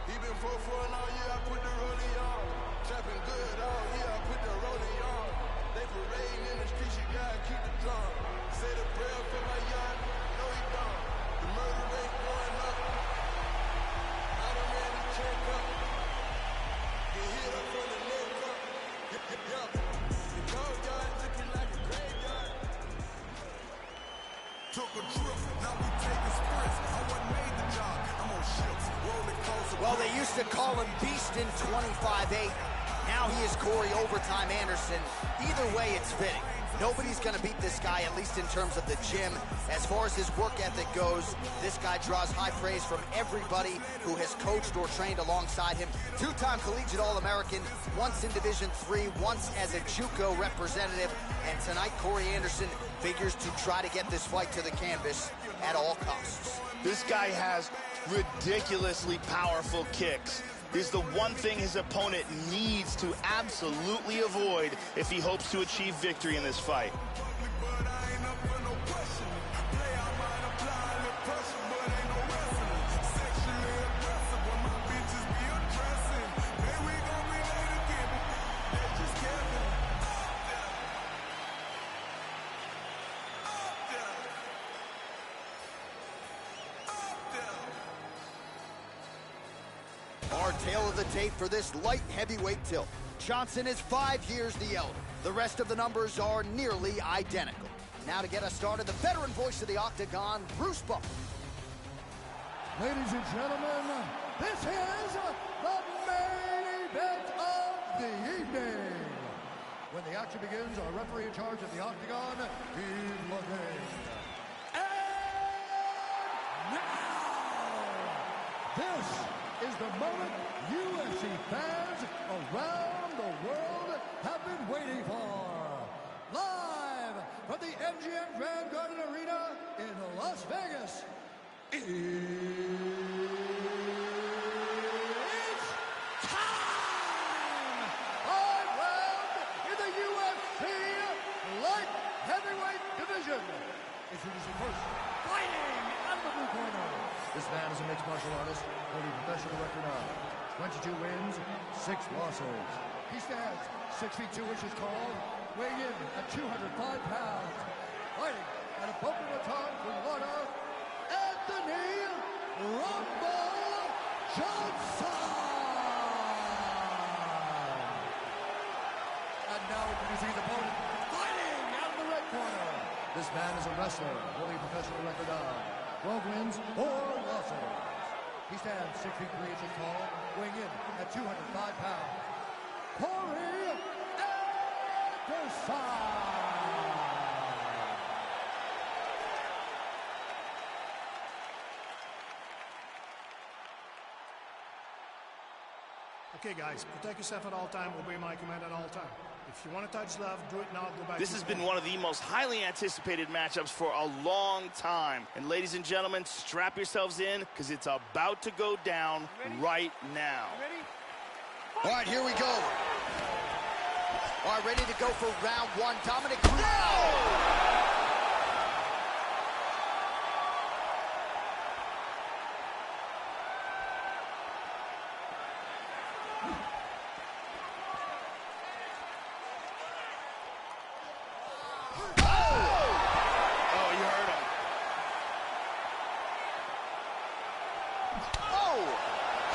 He been for all year, I put the rollie on. Trapping good all year, I put the rollie on. They parading in the streets, you gotta keep the drum. Say the prayer for my young, no he don't. The murder rate going up. I done ran the check up. Get hit up on the neck up. Yup. The cold yard looking like a graveyard. Took a trip, now we taking sprints. I wasn't made the job, I'm on ships. Rolling closer. Well, they used to call him Beast in 25-8. Now he is Corey Overtime Anderson. Either way, it's fitting. Nobody's going to beat this guy, at least in terms of the gym. As far as his work ethic goes, this guy draws high praise from everybody who has coached or trained alongside him. Two-time collegiate All-American, once in Division III, once as a JUCO representative. And tonight, Corey Anderson figures to try to get this fight to the canvas at all costs. This guy has ridiculously powerful kicks. Is the one thing his opponent needs to absolutely avoid if he hopes to achieve victory in this fight. Our tale of the tape for this light heavyweight tilt. Johnson is 5 years the elder. The rest of the numbers are nearly identical. Now to get us started, the veteran voice of the octagon, Bruce Buffer. Ladies and gentlemen, this is the main event of the evening. When the action begins, our referee in charge of the octagon, Steve Levine. And now, this is the moment UFC fans around the world have been waiting for. Live from the MGM Grand Garden Arena in Las Vegas, it's time! 5 round in the UFC light heavyweight division. Introducing first, fighting out of the blue corner. This man is a mixed martial artist, holding a professional record of 22 wins, 6 losses. He stands 6 feet 2 inches tall, weighing in at 205 pounds. Fighting out of Boca Raton, Florida, Anthony Rumble Johnson! And now introducing his opponent, fighting out of the red corner. This man is a wrestler, holding a professional record of 12 wins, 4 losses. He stands 6 feet 3 inches tall, weighing in at 205 pounds. Corey Anderson! Okay, guys, protect yourself at all time. Obey my command at all time. If you want to touch love, do it now. Go back. This has been one of the most highly anticipated matchups for a long time. And ladies and gentlemen, strap yourselves in because it's about to go down right now. All right, here we go. All right, ready to go for round one. Dominic Cruz.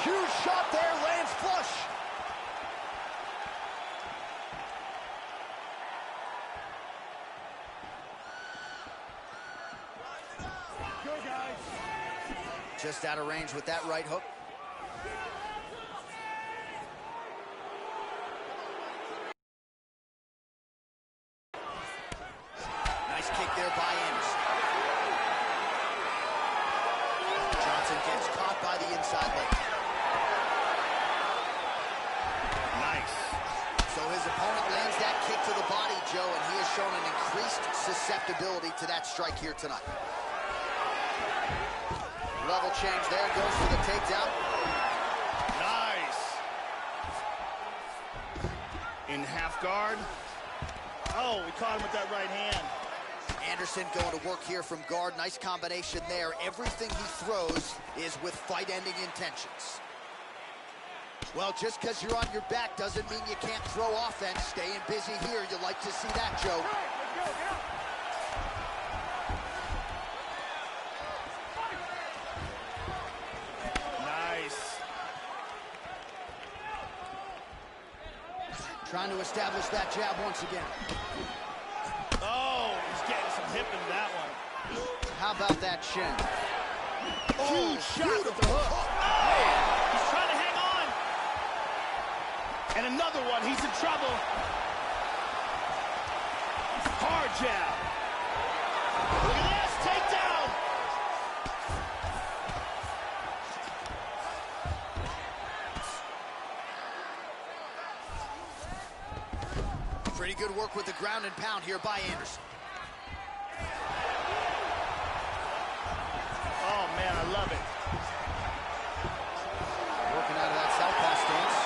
Huge shot there, lands flush. Go, guys. Just out of range with that right hook. Nice kick there by Anderson. Johnson gets caught by the inside leg. So his opponent lands that kick to the body, Joe, and he has shown an increased susceptibility to that strike here tonight. Level change there, goes for the takedown. Nice. In half guard. Oh, we caught him with that right hand. Anderson going to work here from guard. Nice combination there. Everything he throws is with fight-ending intentions. Well, just because you're on your back doesn't mean you can't throw offense. Staying busy here, you like to see that, Joe. Nice. Trying to establish that jab once again. Oh, he's getting some hip in that one. How about that shin? Huge shot with the hook. Oh, he's trying to hang on. And another one, he's in trouble. Hard jab. Look at this, takedown. Pretty good work with the ground and pound here by Anderson. Oh, man, I love it. Working out of that southpaw stance.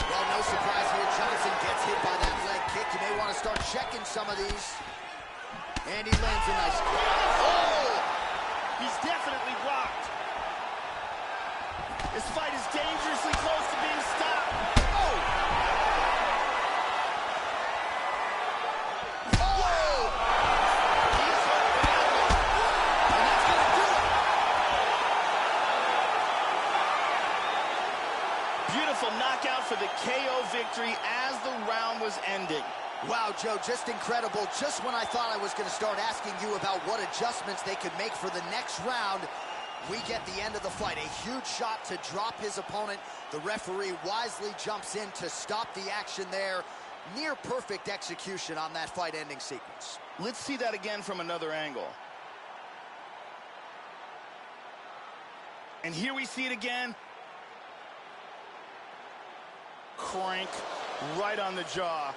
Well, no surprise here. Johnson gets hit by that leg kick. You may want to start checking some of these. And he lands a nice kick. Oh! He's definitely rocked. This fight is dangerously close to being stopped. Oh! Beautiful knockout for the KO victory as the round was ending. Wow, Joe, just incredible. Just when I thought I was going to start asking you about what adjustments they could make for the next round, we get the end of the fight. A huge shot to drop his opponent. The referee wisely jumps in to stop the action there. Near perfect execution on that fight-ending sequence. Let's see that again from another angle. And here we see it again. Crank right on the jaw.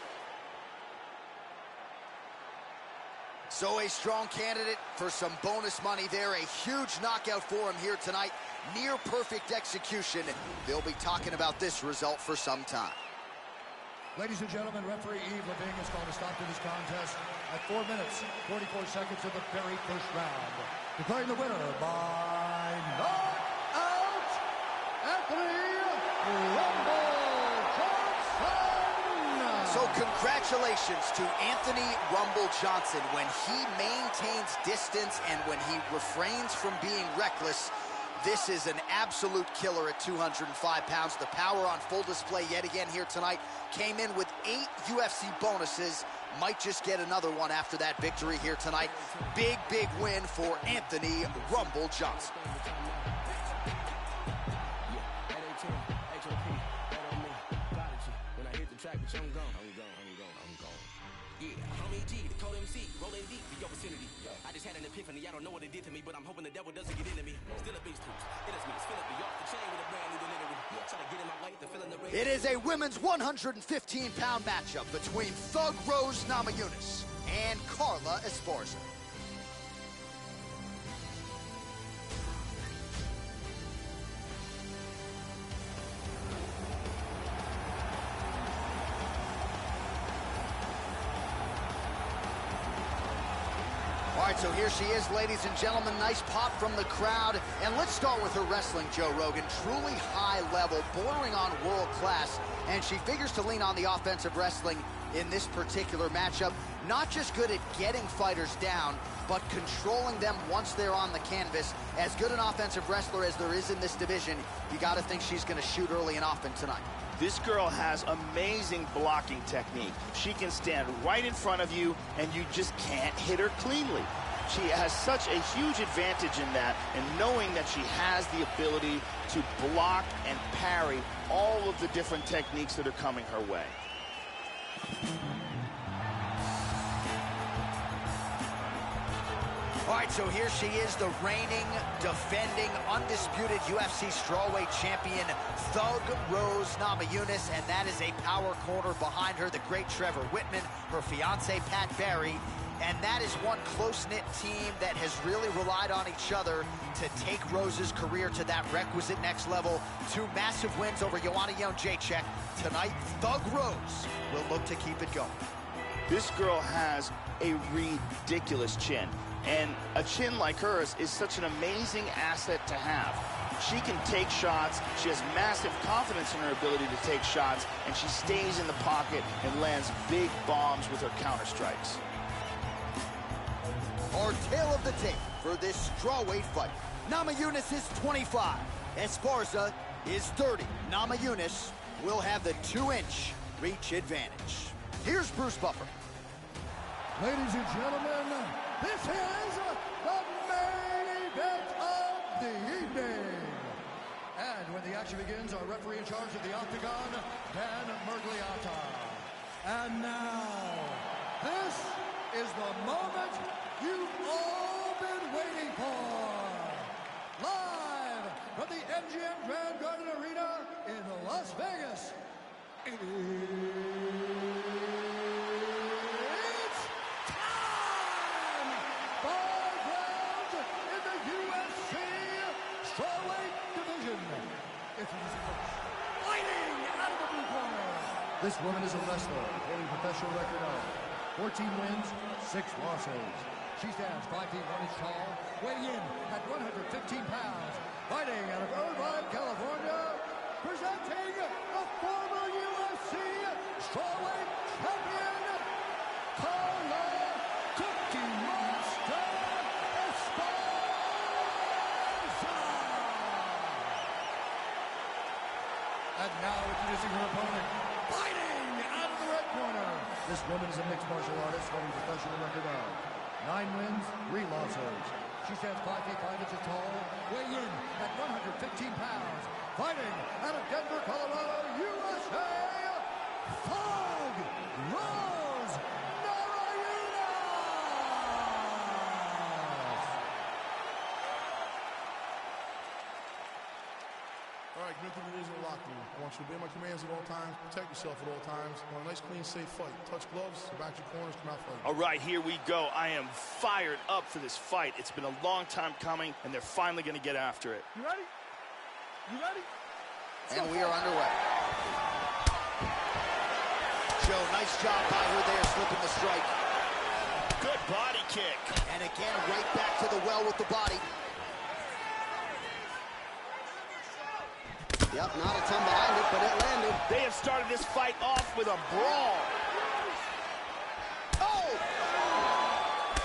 So a strong candidate for some bonus money there. A huge knockout for him here tonight. Near perfect execution. They'll be talking about this result for some time. Ladies and gentlemen, referee Yves Leving is going to stop to this contest at 4 minutes, 44 seconds of the very first round. Declaring the winner by knockout, Anthony Rumble Johnson. So congratulations to Anthony Rumble Johnson. When he maintains distance and when he refrains from being reckless, this is an absolute killer at 205 pounds. The power on full display yet again here tonight. Came in with 8 UFC bonuses. Might just get another one after that victory here tonight. Big, big win for Anthony Rumble Johnson. Yeah, homie G, the cold MC, rolling deep in your vicinity. I just had an epiphany, I don't know what it did to me, but I'm hoping the devil doesn't get into me. Still a beast tooth, it is me, spin up the off the chain with a brand new delivery. Try to get in my way, the feeling the rain. It is a women's 115-pound matchup between Thug Rose Namajunas and Carla Esparza. All right, so here she is, ladies and gentlemen. Nice pop from the crowd. And let's start with her wrestling, Joe Rogan. Truly high level, bordering on world class. And she figures to lean on the offensive wrestling in this particular matchup. Not just good at getting fighters down, but controlling them once they're on the canvas. As good an offensive wrestler as there is in this division, you got to think she's going to shoot early and often tonight. This girl has amazing blocking technique. She can stand right in front of you, and you just can't hit her cleanly. She has such a huge advantage in that, and knowing that she has the ability to block and parry all of the different techniques that are coming her way. All right, so here she is, the reigning, defending, undisputed UFC strawweight champion, Thug Rose Namajunas, and that is a power corner behind her, the great Trevor Whitman, her fiance Pat Barry, and that is one close-knit team that has really relied on each other to take Rose's career to that requisite next level. 2 massive wins over Joanna Jędrzejczyk. Tonight, Thug Rose will look to keep it going. This girl has a ridiculous chin. And a chin like hers is such an amazing asset to have. She can take shots, she has massive confidence in her ability to take shots, and she stays in the pocket and lands big bombs with her counter strikes. Our tale of the tape for this strawweight fight. Namajunas is 25, Esparza is 30. Namajunas will have the 2-inch reach advantage. Here's Bruce Buffer. Ladies and gentlemen, this is the main event of the evening. And when the action begins, our referee in charge of the Octagon, Dan Murgliata. And now, this is the moment you've all been waiting for. Live from the MGM Grand Garden Arena in Las Vegas. Fighting out of the blue corner. This woman is a wrestler, holding a professional record of 14 wins, 6 losses. She stands 5 feet 1 inch tall, weighing in at 115 pounds. Fighting out of Irvine, California, presenting the former UFC strawweight champion, Carla Cookie Monster Esparza. And now introducing her opponent, fighting out of the red corner. This woman is a mixed martial artist holding a professional record of 9 wins, 3 losses. She stands 5 feet 5 inches tall, weighing in at 115 pounds. Fighting out of Denver, Colorado, USA, Thug Rose Namajunas. All right, get into the rules of the locker room. I want you to obey my commands at all times, protect yourself at all times. I want a nice, clean, safe fight. Touch gloves, back your corners, come out fighting. All right, here we go. I am fired up for this fight. It's been a long time coming, and they're finally going to get after it. You ready? You ready? And we are underway. Joe, nice job by her there, slipping the strike. Good body kick. And again, right back to the well with the body. Yep, not a ton behind it, but it landed. They have started this fight off with a brawl. Oh!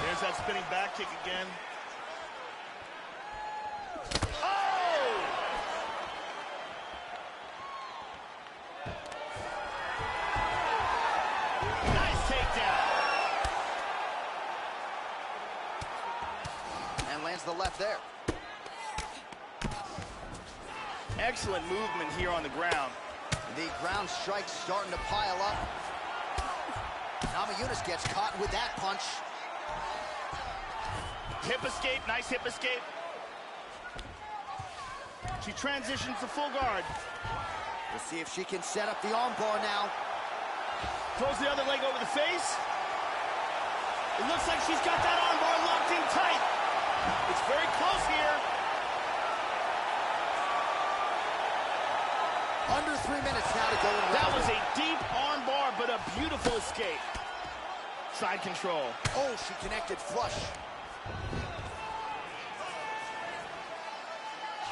There's that spinning back kick again. Oh! Nice takedown. And lands the left there. Excellent movement here on the ground. The ground strikes starting to pile up. Namajunas gets caught with that punch. Hip escape, nice hip escape. She transitions to full guard. We'll see if she can set up the armbar now. Throws the other leg over the face. It looks like she's got that armbar locked in tight. It's very close here. Under 3 minutes now to go in round. That was a deep armbar, but a beautiful escape. Side control. Oh, she connected flush.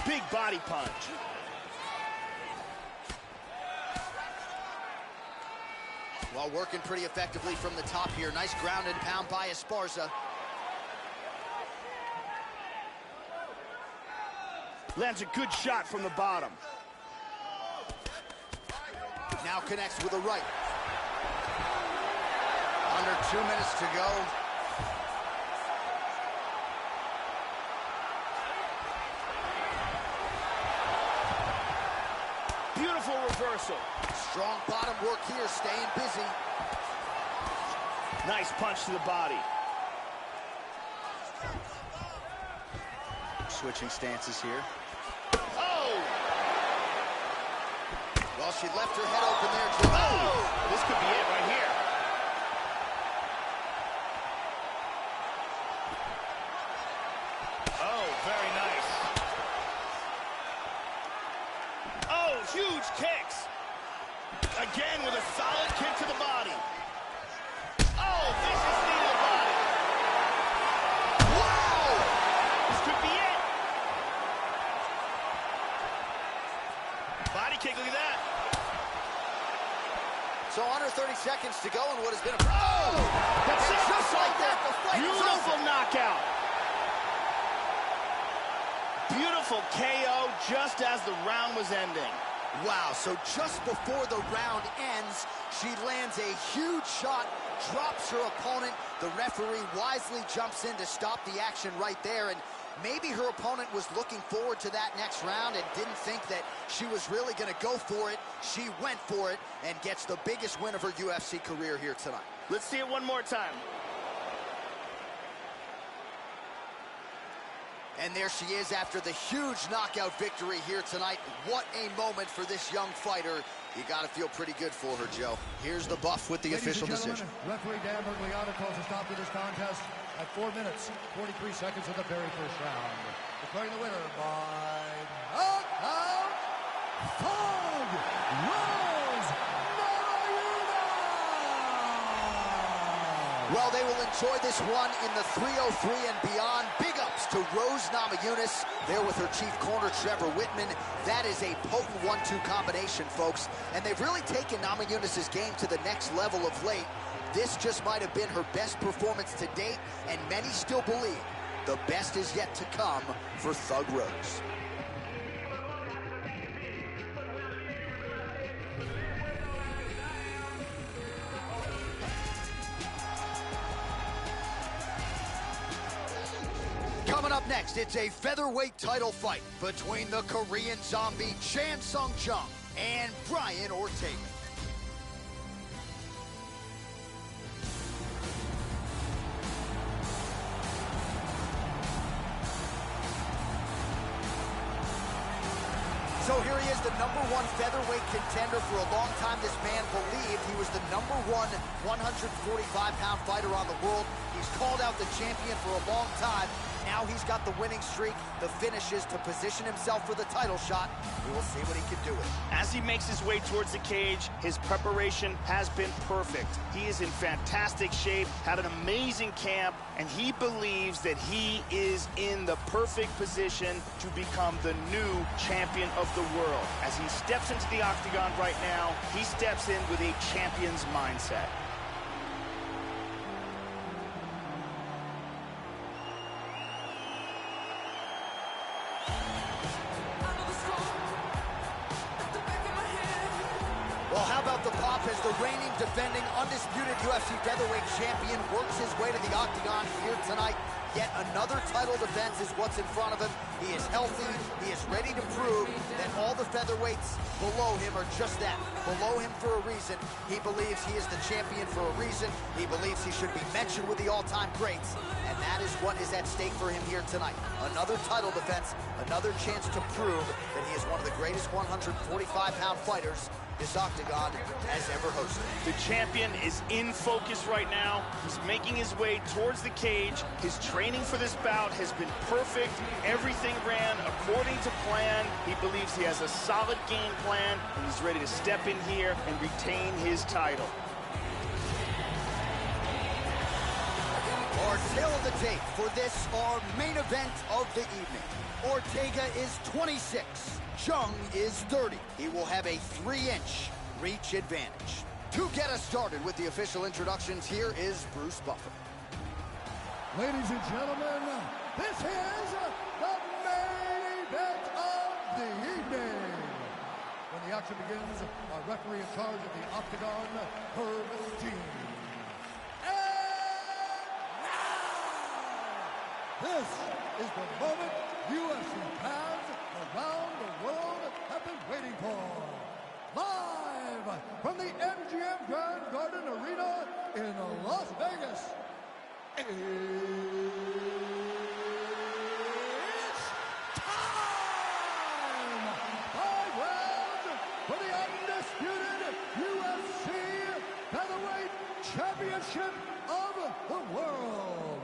Big body punch. Well, working pretty effectively from the top here. Nice ground and pound by Esparza. Lands a good shot from the bottom. Now connects with a right. Under 2 minutes to go. Beautiful reversal. Strong bottom work here, staying busy. Nice punch to the body. Switching stances here. Oh! Well, she left her head open there, Jung. Oh! This could be it right here. Oh, very nice. Oh, huge kicks. Again with a solid kick to the body. Oh, vicious knee to the body. Wow! This could be it. Body kick, look at that. So under 30 seconds to go in what has been a... Oh! That's it. Just like that, the fight is Beautiful over. knockout. Beautiful KO just as the round was ending. Wow, so just before the round ends, she lands a huge shot, drops her opponent. The referee wisely jumps in to stop the action right there, and maybe her opponent was looking forward to that next round and didn't think that she was really going to go for it. She went for it and gets the biggest win of her UFC career here tonight. Let's see it one more time. And there she is after the huge knockout victory here tonight. What a moment for this young fighter. You got to feel pretty good for her, Joe. Here's the buff with the official decision. Referee Dan Bergliano calls a stop to this contest at 4 minutes, 43 seconds of the very first round. Declaring the winner by knockout, Well, they will enjoy this one in the 303 and beyond. Big ups to Rose Namajunas there with her chief corner, Trevor Whitman. That is a potent 1-2 combination, folks. And they've really taken Namajunas' game to the next level of late. This just might have been her best performance to date, and many still believe the best is yet to come for Thug Rose. Coming up next, it's a featherweight title fight between the Korean zombie Chan Sung Jung and Brian Ortega. So here he is, the #1 featherweight contender. For a long time, this man believed he was the #1 145-pound fighter on the world. He's called out the champion for a long time. Now he's got the winning streak, the finishes to position himself for the title shot. We will see what he can do with it. As he makes his way towards the cage, his preparation has been perfect. He is in fantastic shape, had an amazing camp, and he believes that he is in the perfect position to become the new champion of the world. As he steps into the octagon right now, he steps in with a champion's mindset. felt the pop as the reigning, defending, undisputed UFC featherweight champion works his way to the octagon here tonight. Yet another title defense is what's in front of him. He is healthy. He is ready to prove that all the featherweights below him are just that, below him for a reason. He believes he is the champion for a reason. He believes he should be mentioned with the all-time greats, and that is what is at stake for him here tonight. Another title defense, another chance to prove that he is one of the greatest 145-pound fighters this octagon has ever hosted. The champion is in focus right now. He's making his way towards the cage. His training for this bout has been perfect. Everything ran according to plan. He believes he has a solid game plan, and he's ready to step in here and retain his title. Our tail of the tape for this, our main event of the evening. Ortega is 26. Jung is 30. He will have a 3-inch reach advantage. To get us started with the official introductions, here is Bruce Buffer. Ladies and gentlemen, this is the main event of the evening. When the action begins, our referee in charge of the octagon, Herb Dean. This is the moment UFC fans around the world have been waiting for. Live from the MGM Grand Garden Arena in Las Vegas. It's time! 5 rounds for the undisputed UFC Featherweight Championship of the world.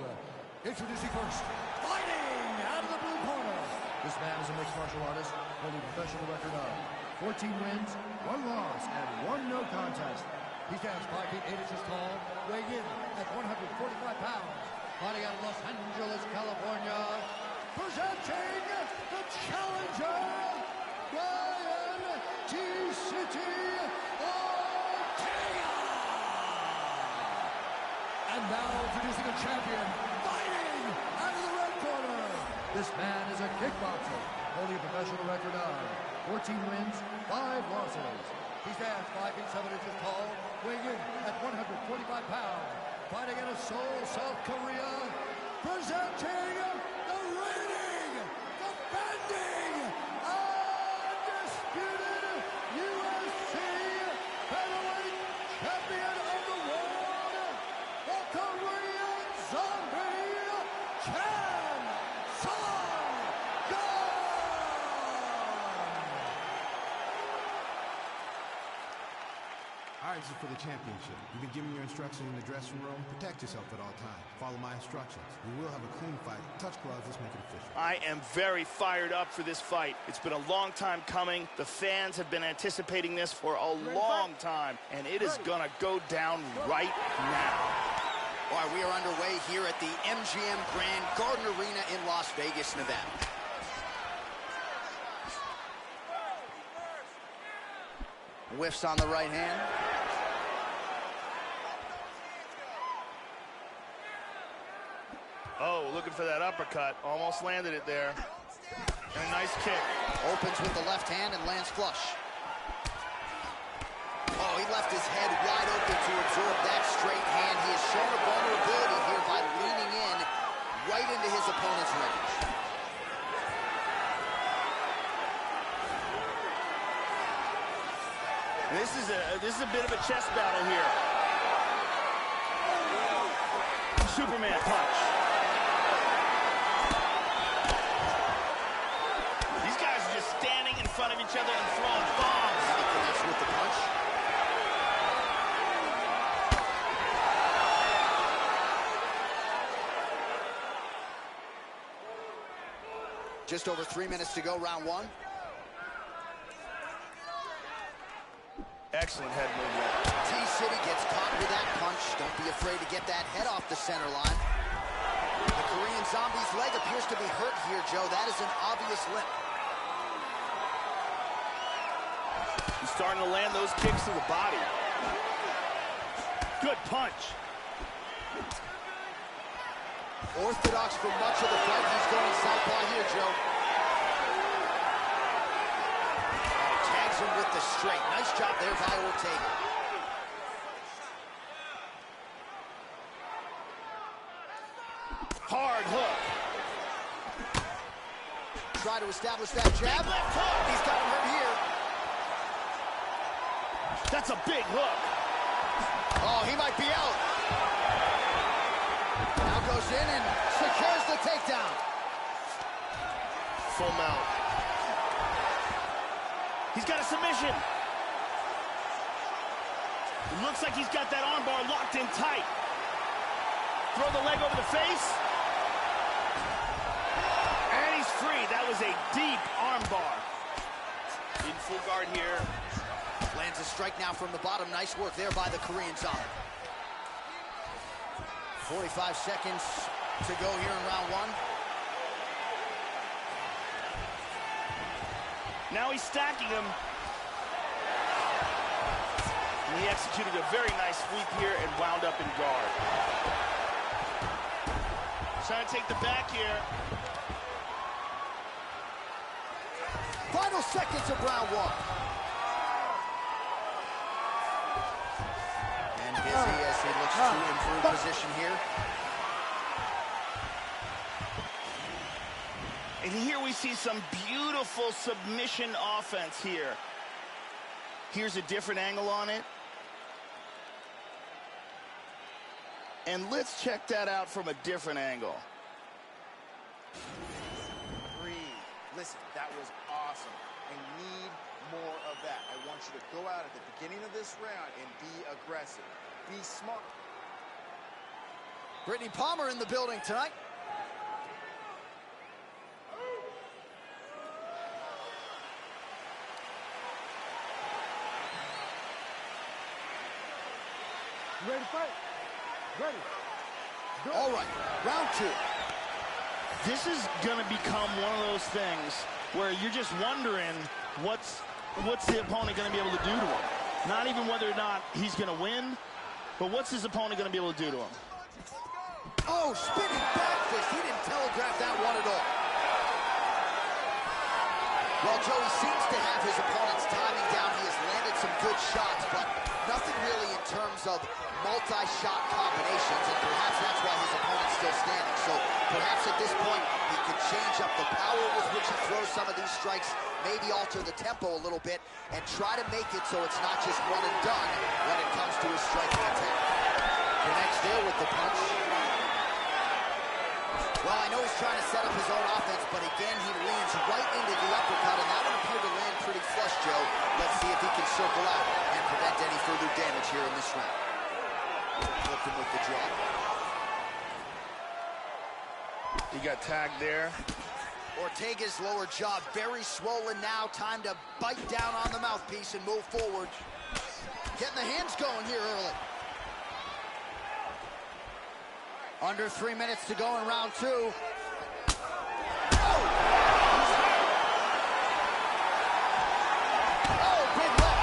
Introducing first, fighting out of the blue corner. This man is a mixed martial artist, holding a professional record of 14 wins, 1 loss, and 1 no contest. He stands 5 feet 8 inches tall, weighing in at 145 pounds. Fighting out of Los Angeles, California, presenting the challenger, Ryan T-City Ortega. And now introducing a champion, fighting out of the red corner. This man is a kickboxer, holding a professional record of 14 wins, 5 losses. He stands 5 feet 7 inches tall, weighing in at 145 pounds. Fighting out of Seoul, South Korea, presenting the reigning, defending, undisputed UFC featherweight champion of the world, the Korean Zombie, Cain. All right, this is for the championship. You've been giving your instructions in the dressing room. Protect yourself at all times. Follow my instructions. We will have a clean fight. Touch gloves, let's make it official. I am very fired up for this fight. It's been a long time coming. The fans have been anticipating this for a long time, and it is gonna go down right now. All right, we are underway here at the MGM Grand Garden Arena in Las Vegas, Nevada. Whiffs on the right hand. Oh, looking for that uppercut. Almost landed it there. And a nice kick. Opens with the left hand and lands flush. Oh, he left his head wide open to absorb that straight hand. He has shown a vulnerability here by leaning in right into his opponent's range. This is a bit of a chess battle here. Superman punch. These guys are just standing in front of each other and throwing bombs. He connects with the punch. Just over 3 minutes to go, round 1. Excellent head movement. T-City gets caught with that punch. Don't be afraid to get that head off the center line. The Korean Zombie's leg appears to be hurt here, Joe. That is an obvious limp. He's starting to land those kicks to the body. Good punch. Orthodox for much of the fight. He's going southpaw here, Joe. Tags him with the straight. Nice job there by Ortega. Hard hook. Try to establish that jab. Big left hook. He's got him hurt here. That's a big hook. Oh, he might be out. Now goes in and secures the takedown. Full mount. He's got a submission. It looks like he's got that armbar locked in tight. Throw the leg over the face. And he's free. That was a deep armbar. In full guard here. Lands a strike now from the bottom. Nice work there by the Korean Zombie. 45 seconds to go here in round one. Now he's stacking him. And he executed a very nice sweep here and wound up in guard. Trying to take the back here. Final seconds of round one. And busy as he looks to improve position here. And here we see some beautiful submission offense here. Here's a different angle on it. And let's check that out from a different angle. Breathe. Listen, that was awesome. I need more of that. I want you to go out at the beginning of this round and be aggressive. Be smart. Brittany Palmer in the building tonight. You ready to fight? Ready. Go. All right, round two. This is gonna become one of those things where you're just wondering what's the opponent gonna be able to do to him. Not even whether or not he's gonna win, but what's his opponent gonna be able to do to him? Oh, spinning back fist. He didn't telegraph that one at all. Well, Joey seems to have his opponent's timing down. He has landed some good shots, but nothing really in terms of multi-shot combinations, and perhaps that's why his opponent's still standing. So perhaps at this point, he could change up the power with which he throws some of these strikes, maybe alter the tempo a little bit, and try to make it so it's not just one and done when it comes to his striking attack. Connects there with the punch. Well, I know he's trying to set up his own offense, but again, he leans right into the uppercut, and that one appeared to land pretty flush, Joe. Let's see if he can circle out and prevent any further damage here in this round. Flipped him with the jab. He got tagged there. Ortega's lower jaw very swollen now. Time to bite down on the mouthpiece and move forward. Getting the hands going here early. Under 3 minutes to go in round two. Oh! Oh, big left.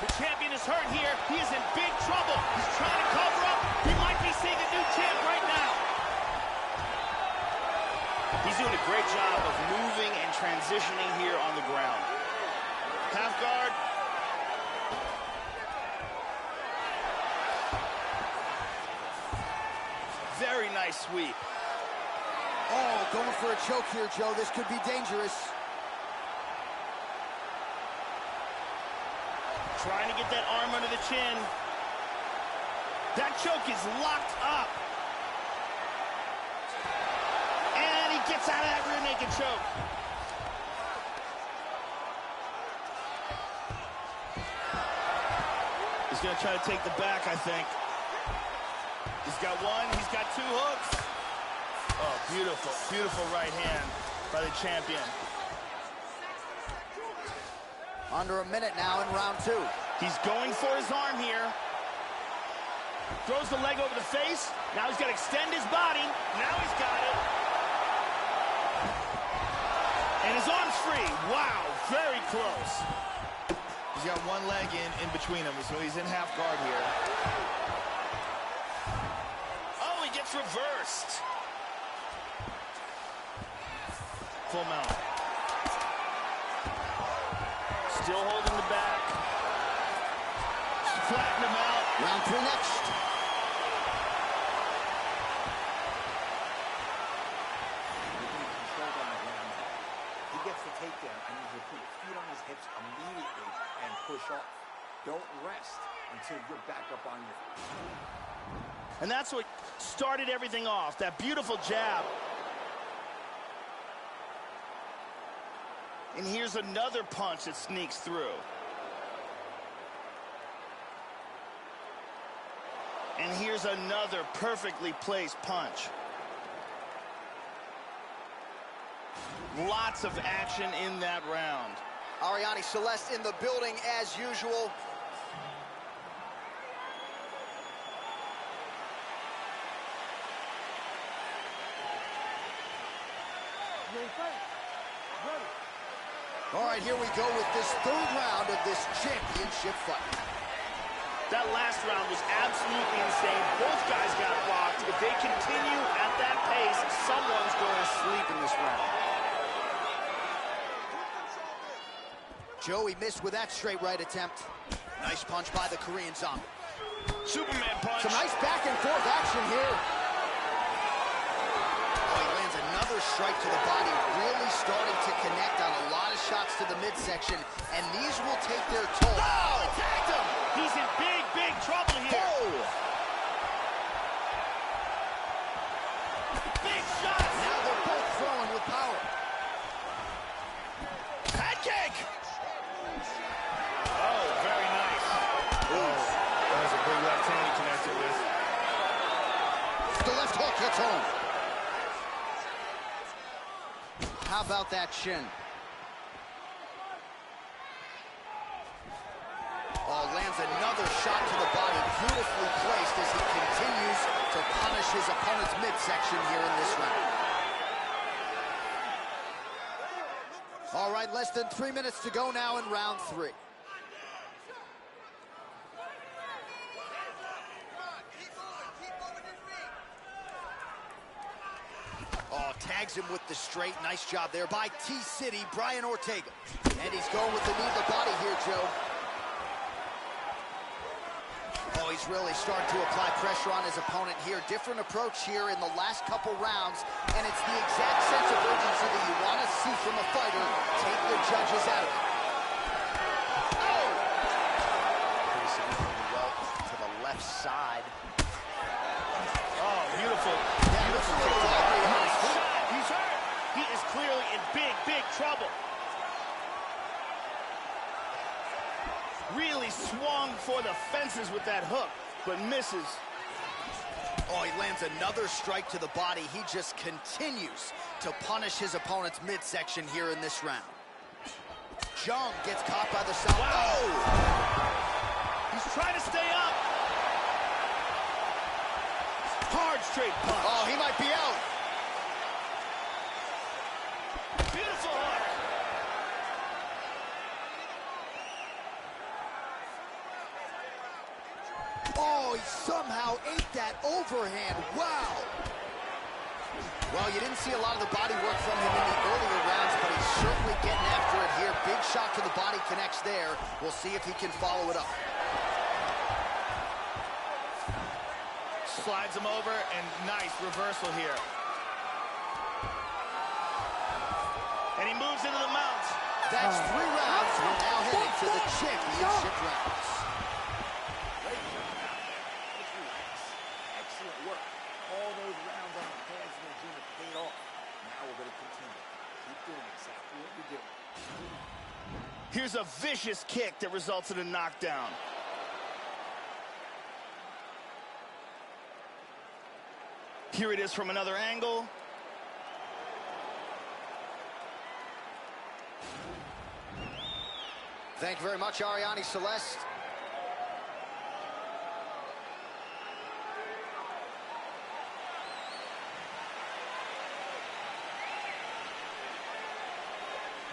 The champion is hurt here. He is in big trouble. He's trying to cover up. He might be seeing a new champ right now. He's doing a great job of moving and transitioning here on the ground. Half guard. Very nice sweep. Oh, going for a choke here, Joe. This could be dangerous. Trying to get that arm under the chin. That choke is locked up. And he gets out of that rear naked choke. He's going to try to take the back, I think. He's got one, he's got two hooks. Oh, beautiful, beautiful right hand by the champion. Under a minute now in round two. He's going for his arm here. Throws the leg over the face. Now he's got to extend his body. Now he's got it. And his arm's free. Wow, very close. He's got one leg in between them, so he's in half guard here. Oh, he gets reversed. full mount. Still holding the back. Flatten him out. Round 3 next. He gets the takedown. I need you to put your feet on his hips immediately and push off. Don't rest until you're back up on your feet. And that's what started everything off, that beautiful jab. And here's another punch that sneaks through. And here's another perfectly placed punch. Lots of action in that round. Ariane Celeste in the building as usual. All right, here we go with this 3rd round of this championship fight. That last round was absolutely insane. Both guys got rocked. If they continue at that pace, someone's going to sleep in this round. Joey missed with that straight right attempt. Nice punch by the Korean Zombie. Superman punch. Some nice back and forth action here. Oh, he lands another strike to the body, really starting to connect on a lot of shots to the midsection, and these will take their toll. Oh, attacked him! He's in big, big trouble here. Oh. Big shots! Now they're both throwing with power. Head kick! Oh, very nice. Ooh, that was a big left hand he connected with. The left hook hits home. How about that shin? Oh, lands another shot to the body, beautifully placed as he continues to punish his opponent's midsection here in this round. All right, less than 3 minutes to go now in round 3. Oh, tags him with the straight. Nice job there by T-City, Brian Ortega. And he's going with the knee to the body here, Joe. Oh, he's really starting to apply pressure on his opponent here. Different approach here in the last couple rounds, and it's the exact sense of urgency that you want to see from a fighter. Take the judges out of it. Oh! Pretty significant welt to the left side. Oh, beautiful. Yeah, beautiful takedown. He's hurt. He is clearly in big, big trouble. Really swung for the fences with that hook, but misses. Oh, he lands another strike to the body. He just continues to punish his opponent's midsection here in this round. Jung gets caught by the side. Wow. Oh! He's trying to stay up. Hard straight punch. Oh, he might be out. Beautiful hook. Oh, he somehow ate that overhand. Wow. Well, you didn't see a lot of the body work from him in the earlier rounds, but he's certainly getting after it here. Big shot to the body connects there. We'll see if he can follow it up. Slides him over, and nice reversal here. And he moves into the mount. That's 3 rounds. We're now heading to the championship rounds. Excellent work. All those rounds on the pads in the gym have paid off. Now we're going to continue. Keep doing exactly what you're doing. Here's a vicious kick that results in a knockdown. Here it is from another angle. Thank you very much, Ariane Celeste.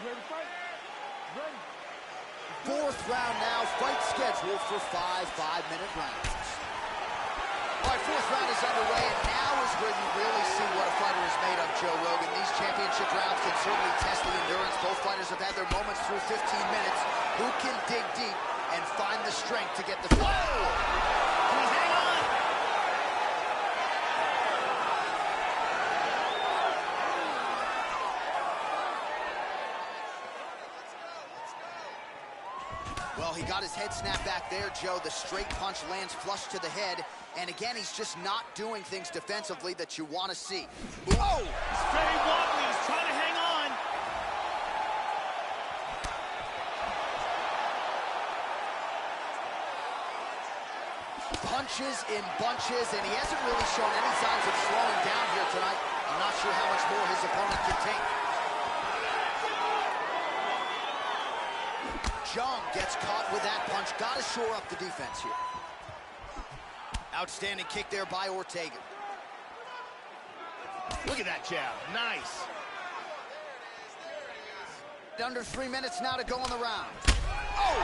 Ready to fight? Ready. 4th round now. Fight scheduled for 5 5-minute rounds. All right, fourth round is underway, and now is where you really see what a fighter is made of, Joe Rogan. These championship rounds can certainly test the endurance. Both fighters have had their moments through 15 minutes. Who can dig deep and find the strength to get the... Whoa! Can he hang on? Well, he got his head snapped back there, Joe. The straight punch lands flush to the head. And again, he's just not doing things defensively that you want to see. Whoa! He's very wobbly. He's trying to hang on. Punches in bunches, and he hasn't really shown any signs of slowing down here tonight. I'm not sure how much more his opponent can take. Jung gets caught with that punch. Got to shore up the defense here. Outstanding kick there by Ortega. Look at that jab. Nice. Under 3 minutes now to go in the round. Oh!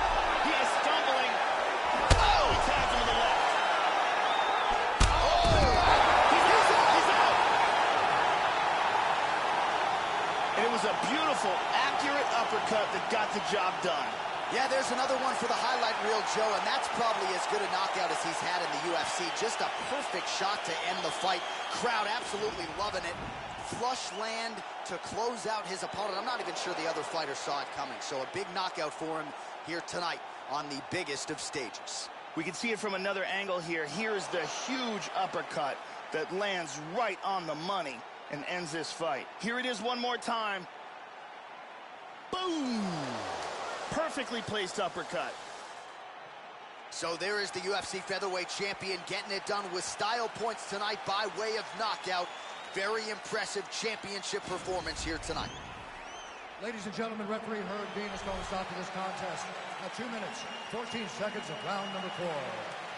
He is stumbling. Oh! He tags him in the left. Oh! He's out! He's out! And it was a beautiful, accurate uppercut that got the job done. Yeah, there's another one for the highlight reel, Joe, and that's probably as good a knockout as he's had in the UFC. Just a perfect shot to end the fight. Crowd absolutely loving it. Flush land to close out his opponent. I'm not even sure the other fighter saw it coming. So a big knockout for him here tonight on the biggest of stages. We can see it from another angle here. Here's the huge uppercut that lands right on the money and ends this fight. Here it is one more time. Boom! Perfectly placed uppercut. So there is the UFC featherweight champion getting it done with style points tonight by way of knockout. Very impressive championship performance here tonight. Ladies and gentlemen, referee Herb Dean is going to stop to this contest at 2 minutes, 14 seconds of round number 4.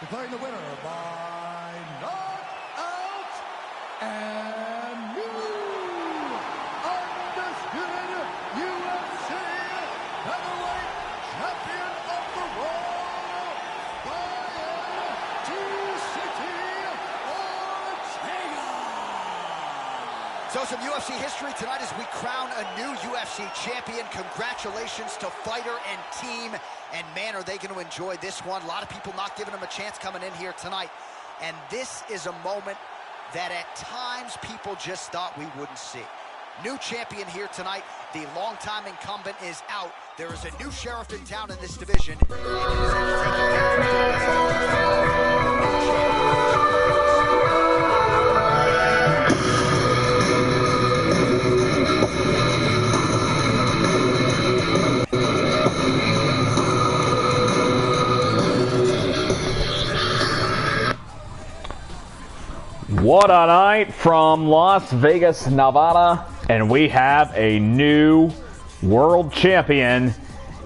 Declaring the winner by knockout and new undisputed UFC featherweight champion of the world, Ortega. So some UFC history tonight as we crown a new UFC champion. Congratulations to fighter and team. And man, are they going to enjoy this one. A lot of people not giving them a chance coming in here tonight. And this is a moment that at times people just thought we wouldn't see. New champion here tonight. The longtime incumbent is out. There is a new sheriff in town in this division. What a night from Las Vegas, Nevada, and we have a new world champion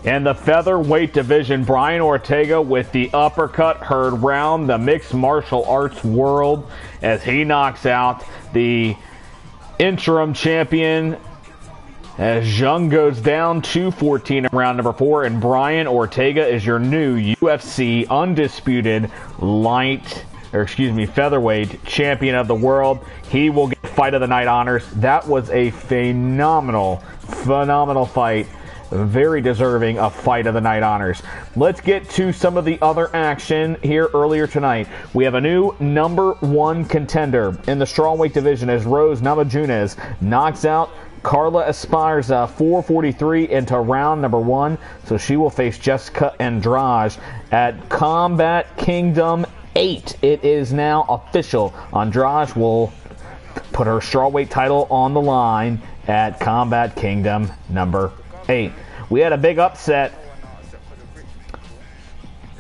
in the featherweight division. Brian Ortega with the uppercut heard round the mixed martial arts world as he knocks out the interim champion as Jung goes down 2-14 in round number 4, and Brian Ortega is your new UFC undisputed featherweight champion of the world. He will get fight of the night honors. That was a phenomenal fight. Very deserving of fight of the night honors. Let's get to some of the other action here earlier tonight. We have a new number 1 contender in the strawweight division as Namajunas knocks out Carla Esparza 4:43 into round number 1. So she will face Jessica Andrade at Combat Kingdom 8. It is now official. Andrade will put her strawweight title on the line at Combat Kingdom number 8. We had a big upset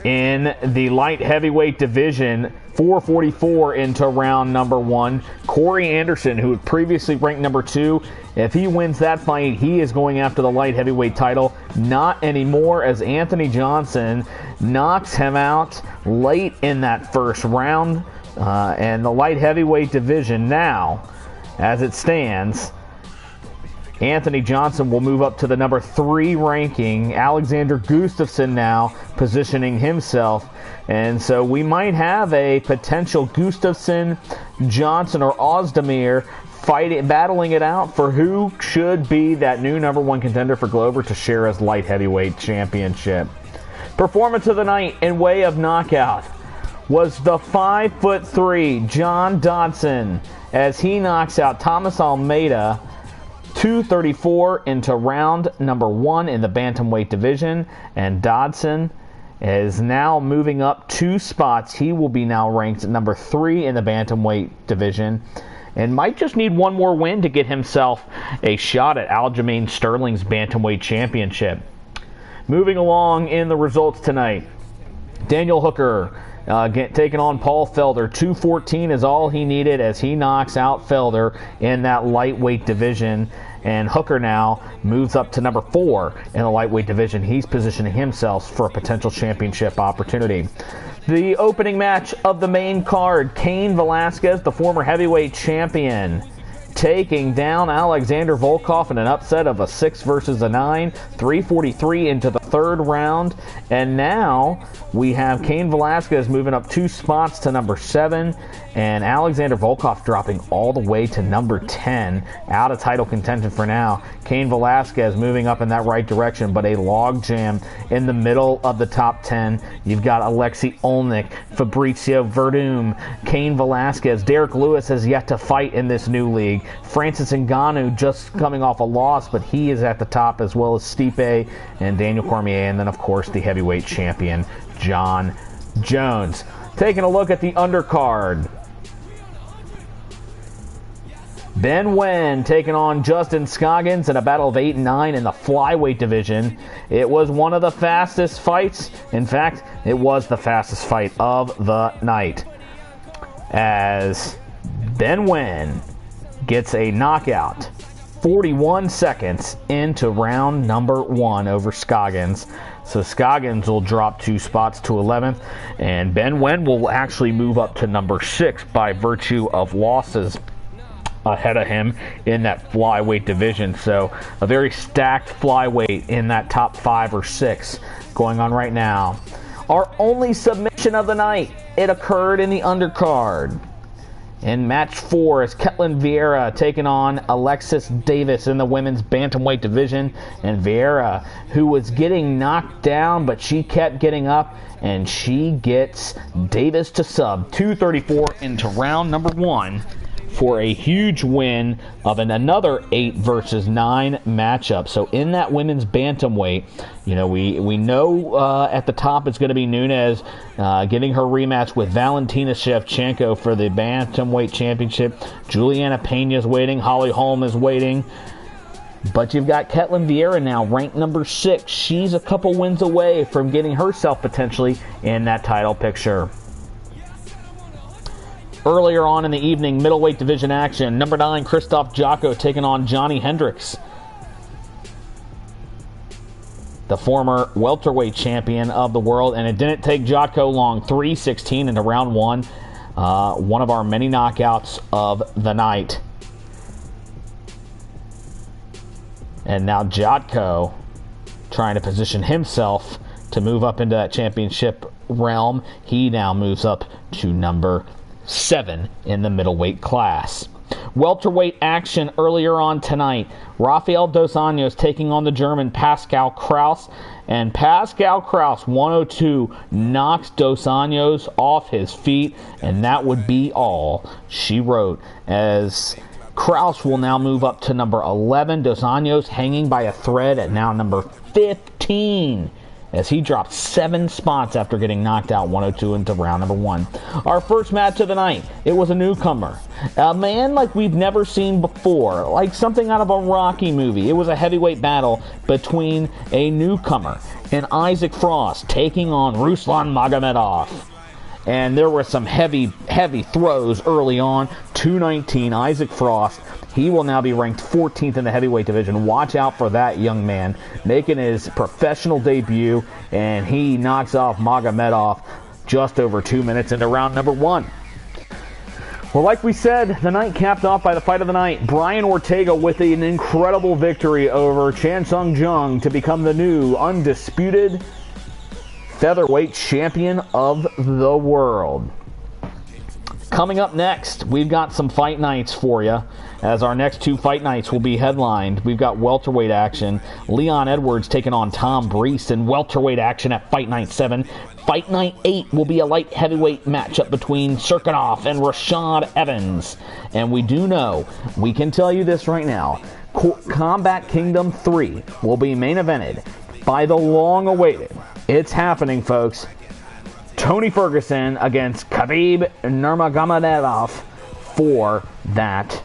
in the light heavyweight division. 4:44 into round number 1. Corey Anderson, who had previously ranked number 2, if he wins that fight, he is going after the light heavyweight title. Not anymore, as Anthony Johnson knocks him out late in that first round. And the light heavyweight division now, as it stands, Anthony Johnson will move up to the number 3 ranking. Alexander Gustafsson now positioning himself. And so we might have a potential Gustafsson, Johnson, or Ozdemir battling it out for who should be that new number 1 contender for Glover Teixeira's light heavyweight championship. Performance of the night in way of knockout was the 5'3" John Dodson as he knocks out Thomas Almeida 234 into round number 1 in the Bantamweight division. And Dodson is now moving up 2 spots. He will be now ranked number 3 in the Bantamweight division and might just need one more win to get himself a shot at Aljamain Sterling's Bantamweight championship. Moving along in the results tonight, Daniel Hooker taking on Paul Felder. 214 is all he needed as he knocks out Felder in that lightweight division. And Hooker now moves up to number 4 in the lightweight division. He's positioning himself for a potential championship opportunity. The opening match of the main card, Cain Velasquez, the former heavyweight champion, taking down Alexander Volkov in an upset of a 6 versus a 9, 343 into the 3rd round. And now we have Cain Velasquez moving up 2 spots to number 7, and Alexander Volkov dropping all the way to number 10, out of title contention for now. Cain Velasquez moving up in that right direction, but a logjam in the middle of the top 10. You've got Alexi Olnik, Fabrizio Verdum, Cain Velasquez. Derek Lewis has yet to fight in this new league. Francis Ngannou just coming off a loss, but he is at the top, as well as Stipe and Daniel Cormier, and then of course the heavyweight champion John Jones. Taking a look at the undercard, Ben Nguyen taking on Justin Scoggins in a battle of 8 and 9 in the flyweight division. It was one of the fastest fights. In fact, it was the fastest fight of the night, as Ben Nguyen gets a knockout 41 seconds into round number 1 over Scoggins. So Scoggins will drop 2 spots to 11th, and Ben Nguyen will actually move up to number 6 by virtue of losses ahead of him in that flyweight division. So a very stacked flyweight in that top 5 or 6 going on right now. Our only submission of the night, it occurred in the undercard. In match 4 is Ketlen Viera taking on Alexis Davis in the women's bantamweight division. And Viera, who was getting knocked down, but she kept getting up, and she gets Davis to sub 234 into round number 1 for a huge win of another 8 versus 9 matchup. So in that women's bantamweight, you know, we know at the top it's going to be Nunes getting her rematch with Valentina Shevchenko for the bantamweight championship. Juliana Peña's waiting. Holly Holm is waiting. But you've got Ketlen Viera now ranked number 6. She's a couple wins away from getting herself potentially in that title picture. Earlier on in the evening, middleweight division action. Number 9, Krzysztof Jotko taking on Johnny Hendricks, the former welterweight champion of the world. And it didn't take Jotko long. 3:16 into round 1. One of our many knockouts of the night. And now Jotko trying to position himself to move up into that championship realm. He now moves up to number 7 in the middleweight class. Welterweight action earlier on tonight. Rafael dos Anjos taking on the German Pascal Krauss. And Pascal Krauss, 102, knocks dos Anjos off his feet. And that would be all she wrote, as Krauss will now move up to number 11. Dos Anjos hanging by a thread at now number 15, as he dropped 7 spots after getting knocked out 102 into round number 1. Our first match of the night, it was a newcomer. A man like we've never seen before, like something out of a Rocky movie. It was a heavyweight battle between a newcomer and Isaac Frost taking on Ruslan Magomedov. And there were some heavy throws early on. 219, Isaac Frost. He will now be ranked 14th in the heavyweight division. Watch out for that young man making his professional debut, and he knocks off Magomedov just over 2 minutes into round number 1. Well, like we said, the night capped off by the fight of the night. Brian Ortega with an incredible victory over Chan Sung Jung to become the new undisputed featherweight champion of the world. Coming up next, we've got some fight nights for you, as our next 2 fight nights will be headlined. We've got welterweight action. Leon Edwards taking on Tom Breese in welterweight action at Fight Night 7. Fight Night 8 will be a light heavyweight matchup between Sirkunov and Rashad Evans. And we do know, we can tell you this right now, Combat Kingdom 3 will be main evented by the long-awaited, it's happening, folks, Tony Ferguson against Khabib Nurmagomedov for that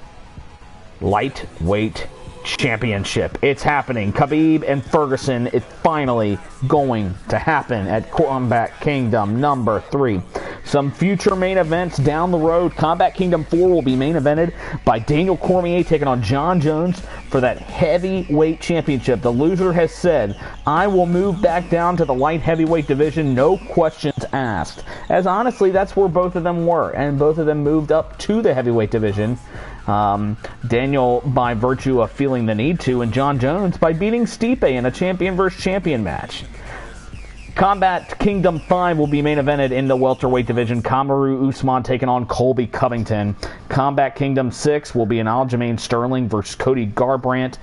lightweight championship. It's happening. Khabib and Ferguson, it's finally going to happen at Combat Kingdom number 3. Some future main events down the road. Combat Kingdom 4 will be main evented by Daniel Cormier taking on John Jones for that heavyweight championship. The loser has said, I will move back down to the light heavyweight division, no questions asked. As honestly, that's where both of them were, and both of them moved up to the heavyweight division. Daniel by virtue of feeling the need to, and John Jones by beating Stipe in a champion versus champion match. Combat Kingdom 5 will be main evented in the welterweight division. Kamaru Usman taking on Colby Covington. Combat Kingdom 6 will be an Aljamain Sterling versus Cody Garbrandt.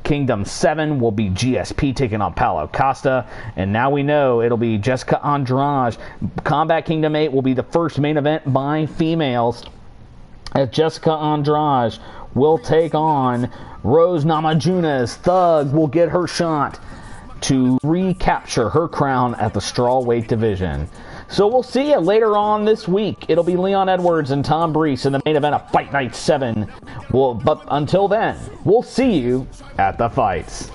Kingdom 7 will be GSP taking on Paulo Costa. And now we know it'll be Jessica Andrade. Combat Kingdom 8 will be the first main event by females, as Jessica Andrade will take on Rose Namajunas. Thug will get her shot to recapture her crown at the strawweight division. So we'll see you later on this week. It'll be Leon Edwards and Tom Breese in the main event of Fight Night 7. But until then, we'll see you at the fights.